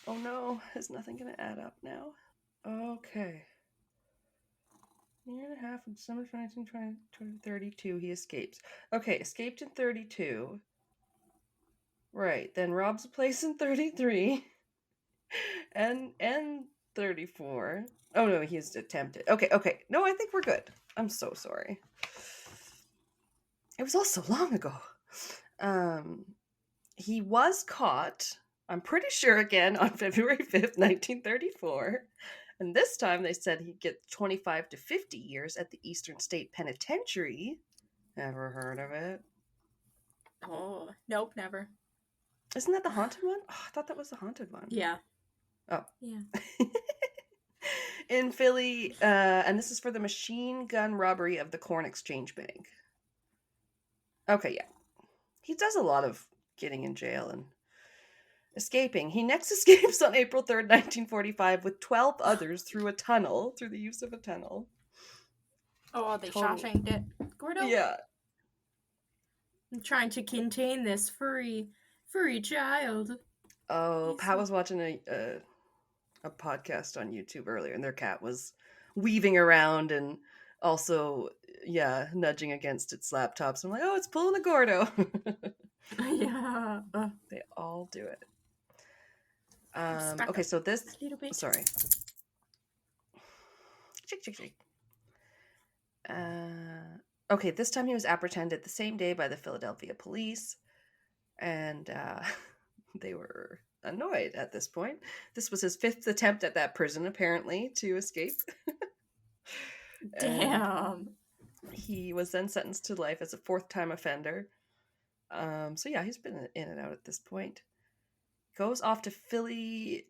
Oh no, is nothing going to add up now? Okay. Year and a half in December 1932, he escapes. Okay, escaped in 32. Right, then robs a place in 33. and 34. Oh no, he's attempted. Okay. No, I think we're good. I'm so sorry. It was all so long ago. He was caught, I'm pretty sure, again on February 5th, 1934. And this time they said he'd get 25 to 50 years at the Eastern State Penitentiary. Ever heard of it? Oh, nope, never. Isn't that the haunted one? Oh, I thought that was the haunted one. Yeah. Oh. Yeah. In Philly, and this is for the machine gun robbery of the Corn Exchange Bank. Okay, yeah. He does a lot of getting in jail and escaping. He next escapes on April 3rd, 1945 with 12 others through the use of a tunnel. Oh, they Shawshanked it. Gordo? Yeah. I'm trying to contain this furry child. Oh, Pat was watching a podcast on YouTube earlier, and their cat was weaving around and also, nudging against its laptop. So I'm like, oh, it's pulling a Gordo. Yeah. They all do it. Okay, so this... Sorry. Shake. Okay, this time he was apprehended the same day by the Philadelphia police. And they were annoyed at this point. This was his 5th attempt at that prison, apparently, to escape. Damn. He was then sentenced to life as a 4th-time offender. So yeah, he's been in and out at this point. Goes off to Philadelphia.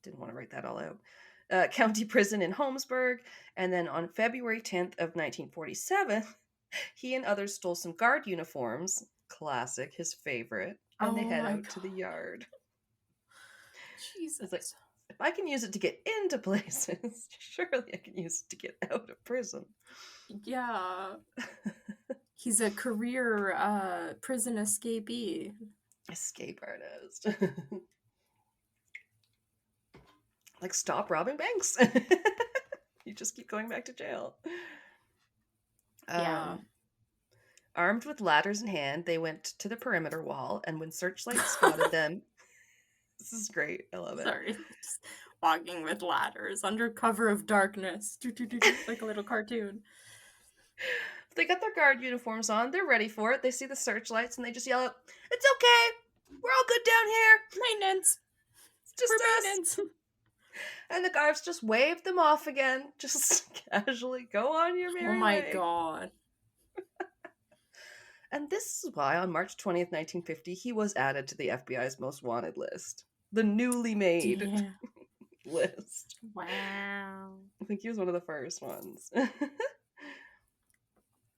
Didn't want to write that all out. County prison in Holmesburg. And then on February 10th of 1947, he and others stole some guard uniforms. Classic, his favorite. And they head out to the yard. Jesus. It's like, if I can use it to get into places, surely I can use it to get out of prison. Yeah. He's a career prison escapee. Escape artist. Like, stop robbing banks. You just keep going back to jail. Yeah. Armed with ladders in hand, they went to the perimeter wall, and when searchlights spotted them... This is great. I love it. Sorry. walking with ladders under cover of darkness, like a little cartoon. They got their guard uniforms on. They're ready for it. They see the searchlights and they just yell out, "It's okay. We're all good down here. Maintenance. It's just For us." maintenance. And the guards just wave them off again. Just casually go on your merry way. Oh my god. And this is why on March 20th, 1950, he was added to the FBI's most wanted list. The newly made list. Wow. I think he was one of the first ones.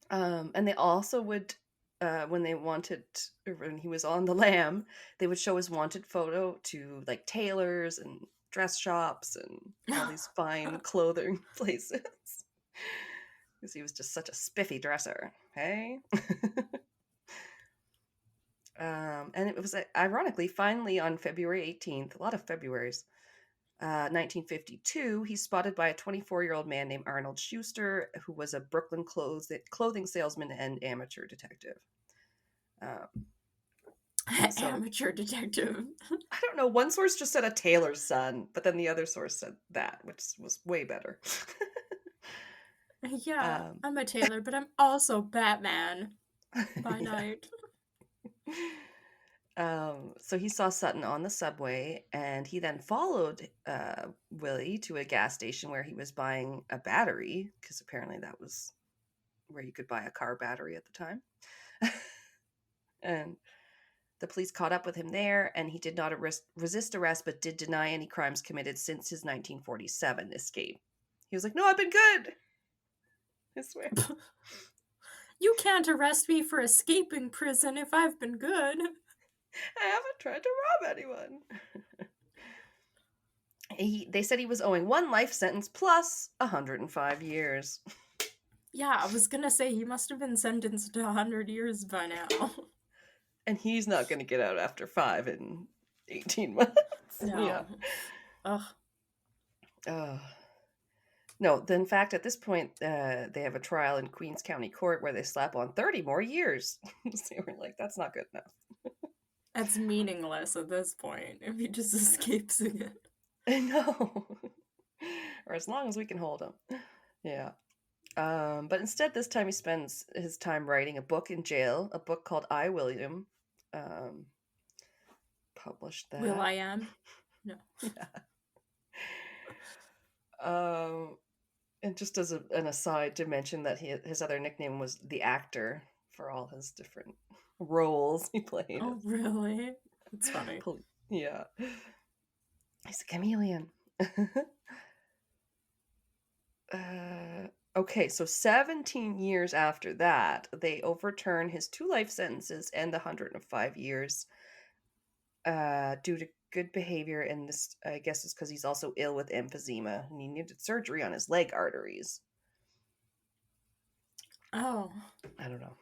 And they also would, when he was on the lam, they would show his wanted photo to like tailors and dress shops and all these fine clothing places. Because he was just such a spiffy dresser, hey? And it was, ironically, finally on February 18th, a lot of Februaries, 1952, he's spotted by a 24-year-old man named Arnold Schuster, who was a Brooklyn clothing salesman and amateur detective. Amateur detective. I don't know. One source just said a tailor's son, but then the other source said that, which was way better. Yeah, I'm a tailor, but I'm also Batman by night. So he saw Sutton on the subway, and he then followed Willie to a gas station where he was buying a battery, because apparently that was where you could buy a car battery at the time. And the police caught up with him there, and he did not resist arrest, but did deny any crimes committed since his 1947 escape. He was like, "No, I've been good. I swear." You can't arrest me for escaping prison if I've been good. I haven't tried to rob anyone. They said he was owing 1 life sentence plus 105 years. Yeah, I was gonna say he must have been sentenced to 100 years by now. And he's not going to get out after 5 in 18 months. No. Yeah. Ugh. No, in fact, at this point, they have a trial in Queens County Court where they slap on 30 more years. So they were like, that's not good enough. That's meaningless at this point, if he just escapes again. I know. Or as long as we can hold him. Yeah. But instead, this time he spends his time writing a book in jail, a book called I, William. Published that. Will I Am? No. Yeah. And just as an aside to mention that his other nickname was the Actor for all his different roles he played. Oh, really? That's funny. Yeah. He's a chameleon. Okay, so 17 years after that, they overturn his 2 life sentences and the 105 years due to good behavior, and this, I guess, is because he's also ill with emphysema, and he needed surgery on his leg arteries. Oh. I don't know.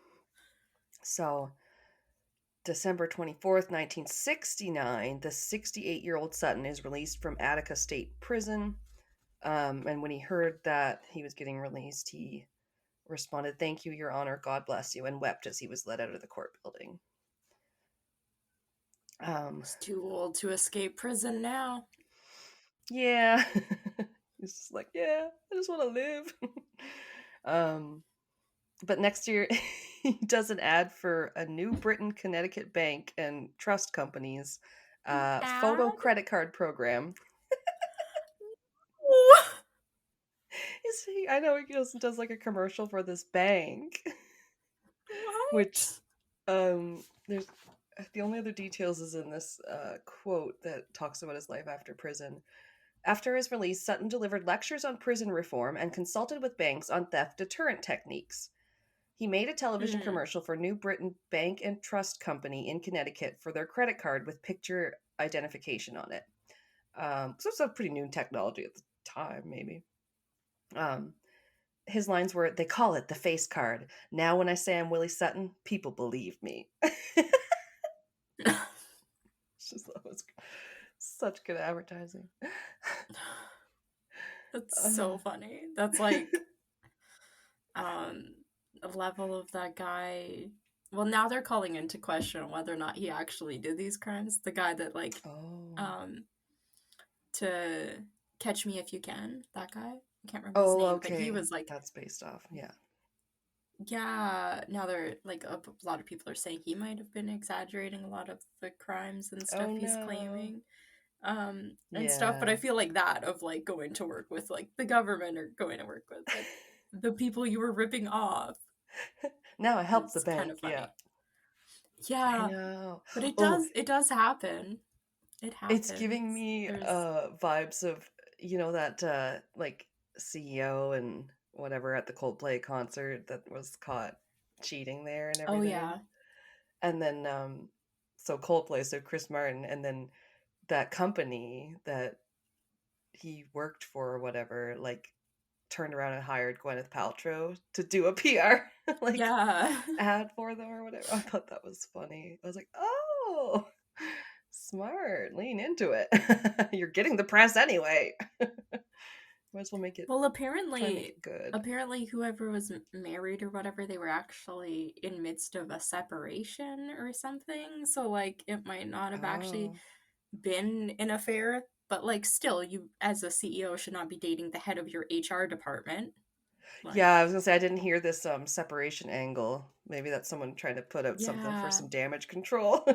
So, December 24th, 1969, the 68-year-old Sutton is released from Attica State Prison. And when he heard that he was getting released, he responded, "Thank you, Your Honor, God bless you," and wept as he was led out of the court building. He's too old to escape prison now. Yeah. He's just like, yeah, I just want to live. But next year, he does an ad for a New Britain, Connecticut bank and trust companies photo credit card program. I know he does like a commercial for this bank. What? Which, there's the only other details is in this quote that talks about his life after prison. After his release, Sutton delivered lectures on prison reform and consulted with banks on theft deterrent techniques. He made a television commercial for New Britain Bank and Trust Company in Connecticut for their credit card with picture identification on it. So it's a pretty new technology at the time, maybe. His lines were, "They call it the face card. Now when I say I'm Willie Sutton, people believe me." That was such good advertising. That's so funny. That's like a level of that guy. Well, now they're calling into question whether or not he actually did these crimes. The guy that Catch Me If You Can, that guy. I can't remember his name, but he was like... That's based off, yeah. Yeah, now they're like a lot of people are saying he might have been exaggerating a lot of the crimes and stuff he's claiming. And stuff, but I feel like that of like going to work with like the government or going to work with like the people you were ripping off. Now I help the bank. Kind of funny. Yeah. I know. But it does happen. It happens. It's giving me vibes of, you know, that like CEO and whatever at the Coldplay concert that was caught cheating there and everything. Oh yeah. And then so Coldplay, so Chris Martin, and then that company that he worked for or whatever, like turned around and hired Gwyneth Paltrow to do a PR like ad for them or whatever. I thought that was funny. I was like, oh, smart, lean into it. You're getting the press anyway. Might as well make it. Well, apparently whoever was married or whatever, they were actually in midst of a separation or something. So like it might not have actually been an affair, but like still, you as a CEO should not be dating the head of your HR department. Like, yeah, I was gonna say I didn't hear this separation angle. Maybe that's someone trying to put out something for some damage control.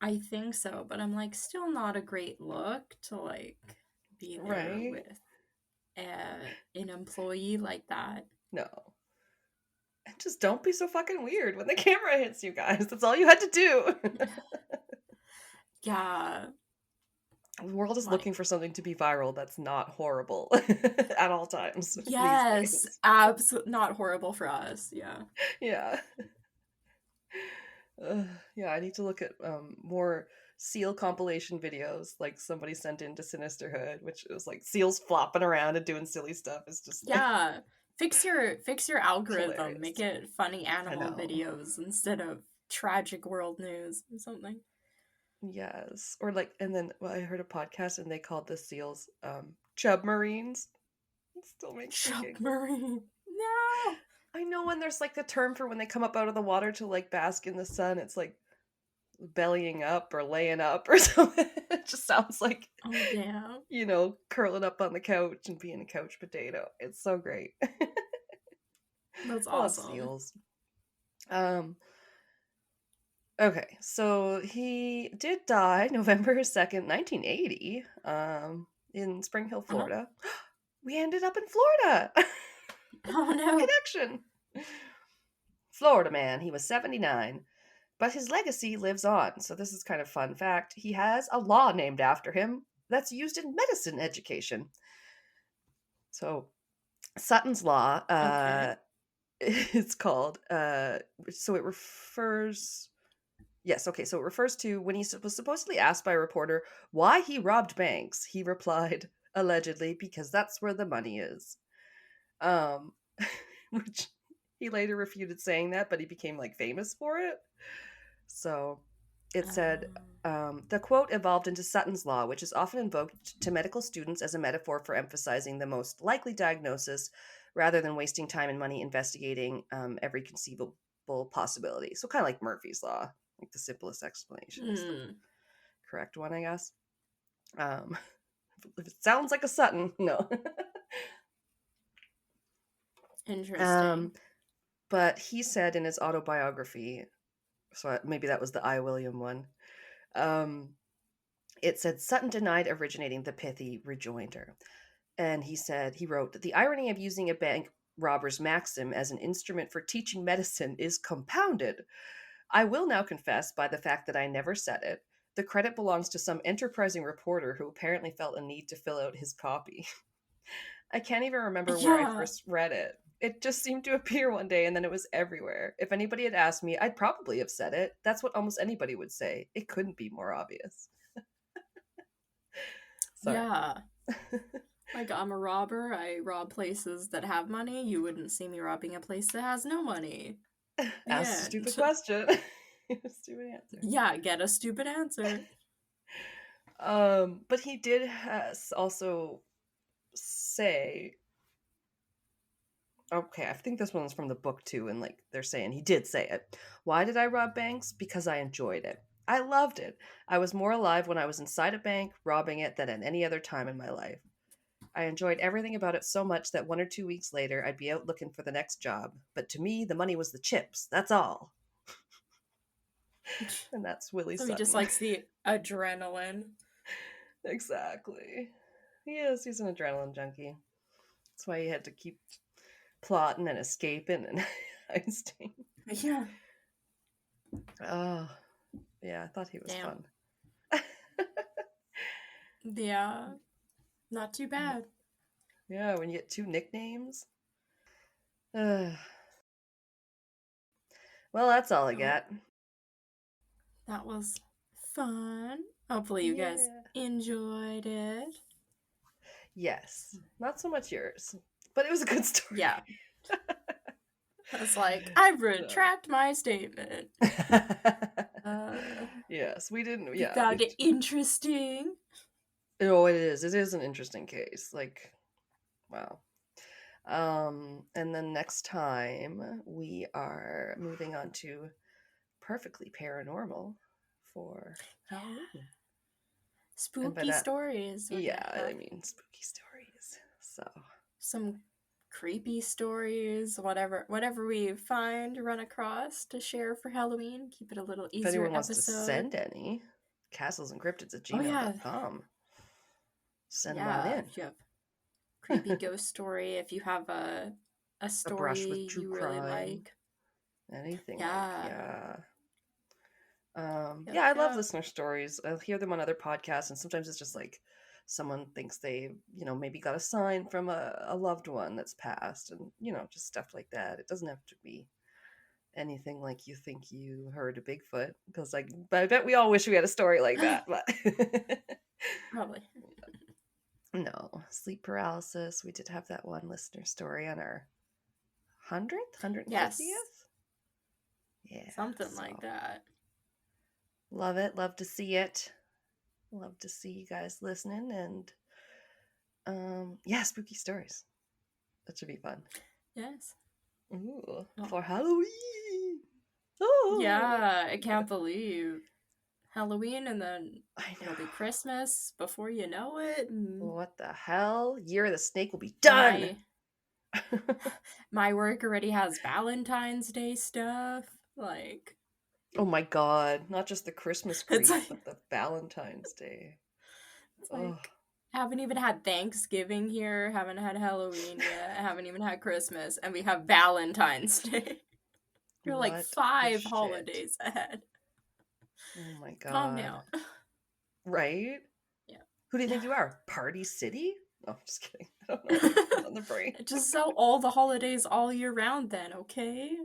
I think so, but I'm like still not a great look to like be there with an employee like that. No. And just don't be so fucking weird when the camera hits you guys. That's all you had to do. Yeah. The world is looking for something to be viral that's not horrible at all times. Yes, absolutely not horrible for us. Yeah. Yeah. Yeah, I need to look at more seal compilation videos like somebody sent into Sinisterhood, which was like seals flopping around and doing silly stuff. It's just like, fix your algorithm. Hilarious. Make it funny animal videos instead of tragic world news or something. Yes, or like, and then I heard a podcast and they called the seals chub marines. It still makes chub marine. No, I know when there's like the term for when they come up out of the water to like bask in the sun. It's like bellying up or laying up or something. It just sounds like, you know, curling up on the couch and being a couch potato. It's so great. That's awesome. Seals. Okay, so he did die November 2nd, 1980, in Spring Hill, Florida. We ended up in Florida. Oh no. Connection. Florida man. He was 79. But his legacy lives on. So this is kind of fun fact. He has a law named after him that's used in medicine education. So Sutton's Law, it's called, so it refers... Yes, okay, so it refers to when he was supposedly asked by a reporter why he robbed banks. He replied, allegedly, because that's where the money is. Which he later refuted saying that, but he became, like, famous for it. So it said, the quote evolved into Sutton's Law, which is often invoked to medical students as a metaphor for emphasizing the most likely diagnosis rather than wasting time and money investigating every conceivable possibility. So kind of like Murphy's Law. Like the simplest explanation is the correct one, I guess. If it sounds like a Sutton, no. Interesting. But he said in his autobiography, so maybe that was the I, William one, it said Sutton denied originating the pithy rejoinder. And he wrote, the irony of using a bank robber's maxim as an instrument for teaching medicine is compounded. I will now confess by the fact that I never said it. The credit belongs to some enterprising reporter who apparently felt a need to fill out his copy. I can't even remember where I first read it. It just seemed to appear one day and then it was everywhere. If anybody had asked me, I'd probably have said it. That's what almost anybody would say. It couldn't be more obvious. Yeah. Like, I'm a robber. I rob places that have money. You wouldn't see me robbing a place that has no money. Ask a stupid question. Stupid answer. Yeah, get a stupid answer. But he did also say, okay, I think this one's from the book too, and like they're saying he did say it. Why did I rob banks? Because I enjoyed it. I loved it. I was more alive when I was inside a bank robbing it than at any other time in my life. I enjoyed everything about it so much that 1 or 2 weeks later, I'd be out looking for the next job. But to me, the money was the chips. That's all. And that's Willie So Sutton. he just likes the adrenaline. Exactly. Yes, he's an adrenaline junkie. That's why he had to keep plotting and escaping and heisting. Yeah. Oh, yeah, I thought he was fun. Yeah. Not too bad. Yeah, when you get 2 nicknames. Well, that's all I got. That was fun. Hopefully you guys enjoyed it. Yes. Not so much yours, but it was a good story. Yeah. It's like, I retract my statement. Yes, we didn't. You found it interesting. Oh, it is. It is an interesting case. Like, wow. And then next time we are moving on to Perfectly Paranormal for Halloween. Spooky stories. Yeah, I mean spooky stories. So some creepy stories, whatever we find, run across to share for Halloween. Keep it a little easier. If anyone wants to send any, castlesandcryptids@gmail.com. Send them on in. If you have creepy ghost story, if you have a story brush with true you crime, really like. Anything I love listener stories. I'll hear them on other podcasts, and sometimes it's just like someone thinks they, maybe got a sign from a loved one that's passed, and just stuff like that. It doesn't have to be anything like you think you heard a Bigfoot, because I bet we all wish we had a story like that, but probably no. Sleep paralysis, we did have that one listener story on our 150th. Yeah, something like that. Love it. Love to see it. Love to see you guys listening, and spooky stories. That should be fun. Yes. Ooh, for Halloween. Oh. Yeah, I can't believe Halloween, and then it'll be Christmas before you know it. What the hell? Year of the Snake will be done. My work already has Valentine's Day stuff. Like, oh my god, not just the Christmas grief, but the Valentine's Day. It's like, haven't even had Thanksgiving here, haven't had Halloween yet, haven't even had Christmas, and we have Valentine's Day. You're like 5 holidays ahead. Oh my god. Calm down. Right? Yeah. Who do you think you are? Party City? Oh, just kidding. I don't know. On the brain. Just sell all the holidays all year round then, okay?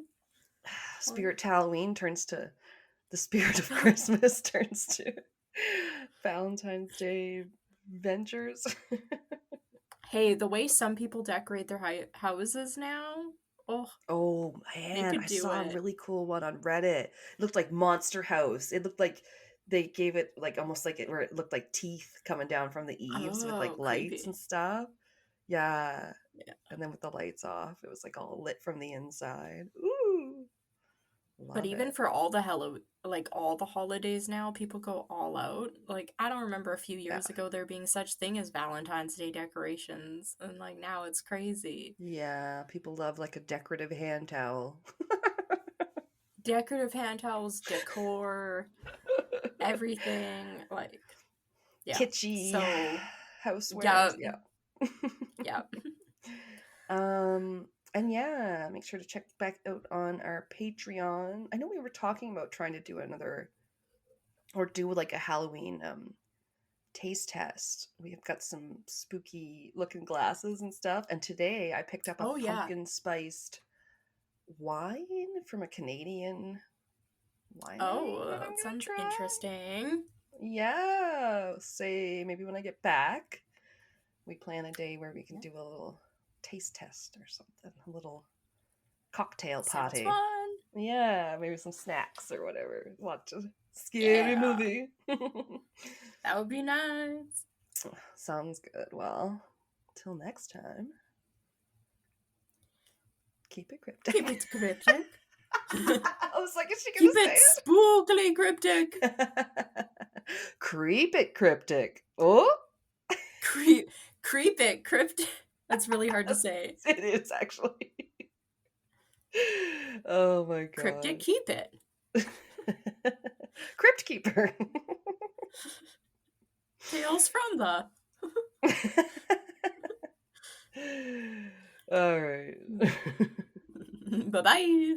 Spirit Halloween turns to the spirit of Christmas turns to Valentine's Day ventures. Hey, the way some people decorate their houses now. Oh man, I saw a really cool one on Reddit. It looked like Monster House. It looked like they gave it like almost like it where it looked like teeth coming down from the eaves with like lights creepy. And stuff. Yeah. And then with the lights off, it was like all lit from the inside. Ooh. But even for all the holidays now, people go all out. Like, I don't remember a few years ago there being such thing as Valentine's Day decorations, and like now it's crazy. Yeah, people love like a decorative hand towel. Decorative hand towels, decor, everything, like kitschy, so housewares. Yeah. And make sure to check back out on our Patreon. I know we were talking about trying to do do like a Halloween taste test. We've got some spooky looking glasses and stuff. And today I picked up a pumpkin spiced wine from a Canadian wine. Oh, that sounds interesting. Yeah. Say maybe when I get back, we plan a day where we can do a little taste test or something, a little cocktail party. Sounds fun. Yeah, maybe some snacks or whatever. Watch a scary movie. That would be nice. Sounds good. Well, till next time, keep it cryptic. Keep it cryptic. I was like, is she Keep gonna say it spookily cryptic. Creep it cryptic. Oh, Creep it cryptic. That's really hard to say. It is actually. Oh my god. Cryptic keep it. Crypt keeper. Tales from the. All right. Bye-bye.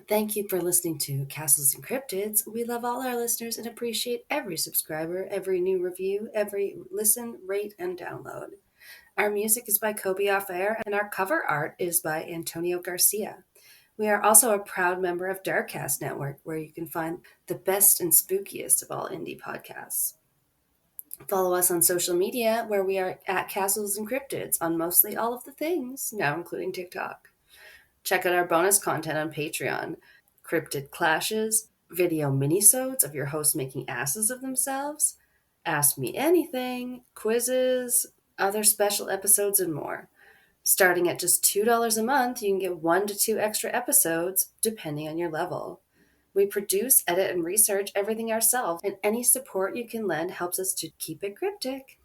Thank you for listening to Castles and Cryptids. We love all our listeners and appreciate every subscriber, every new review, every listen, rate, and download. Our music is by Kobe Off Air, and our cover art is by Antonio Garcia. We are also a proud member of Darkcast Network, where you can find the best and spookiest of all indie podcasts. Follow us on social media, where we are at Castles and Cryptids on mostly all of the things, now including TikTok. Check out our bonus content on Patreon, cryptid clashes, video minisodes of your hosts making asses of themselves, Ask Me Anything, quizzes, other special episodes, and more. Starting at just $2 a month, you can get 1 to 2 extra episodes, depending on your level. We produce, edit, and research everything ourselves, and any support you can lend helps us to keep it cryptic.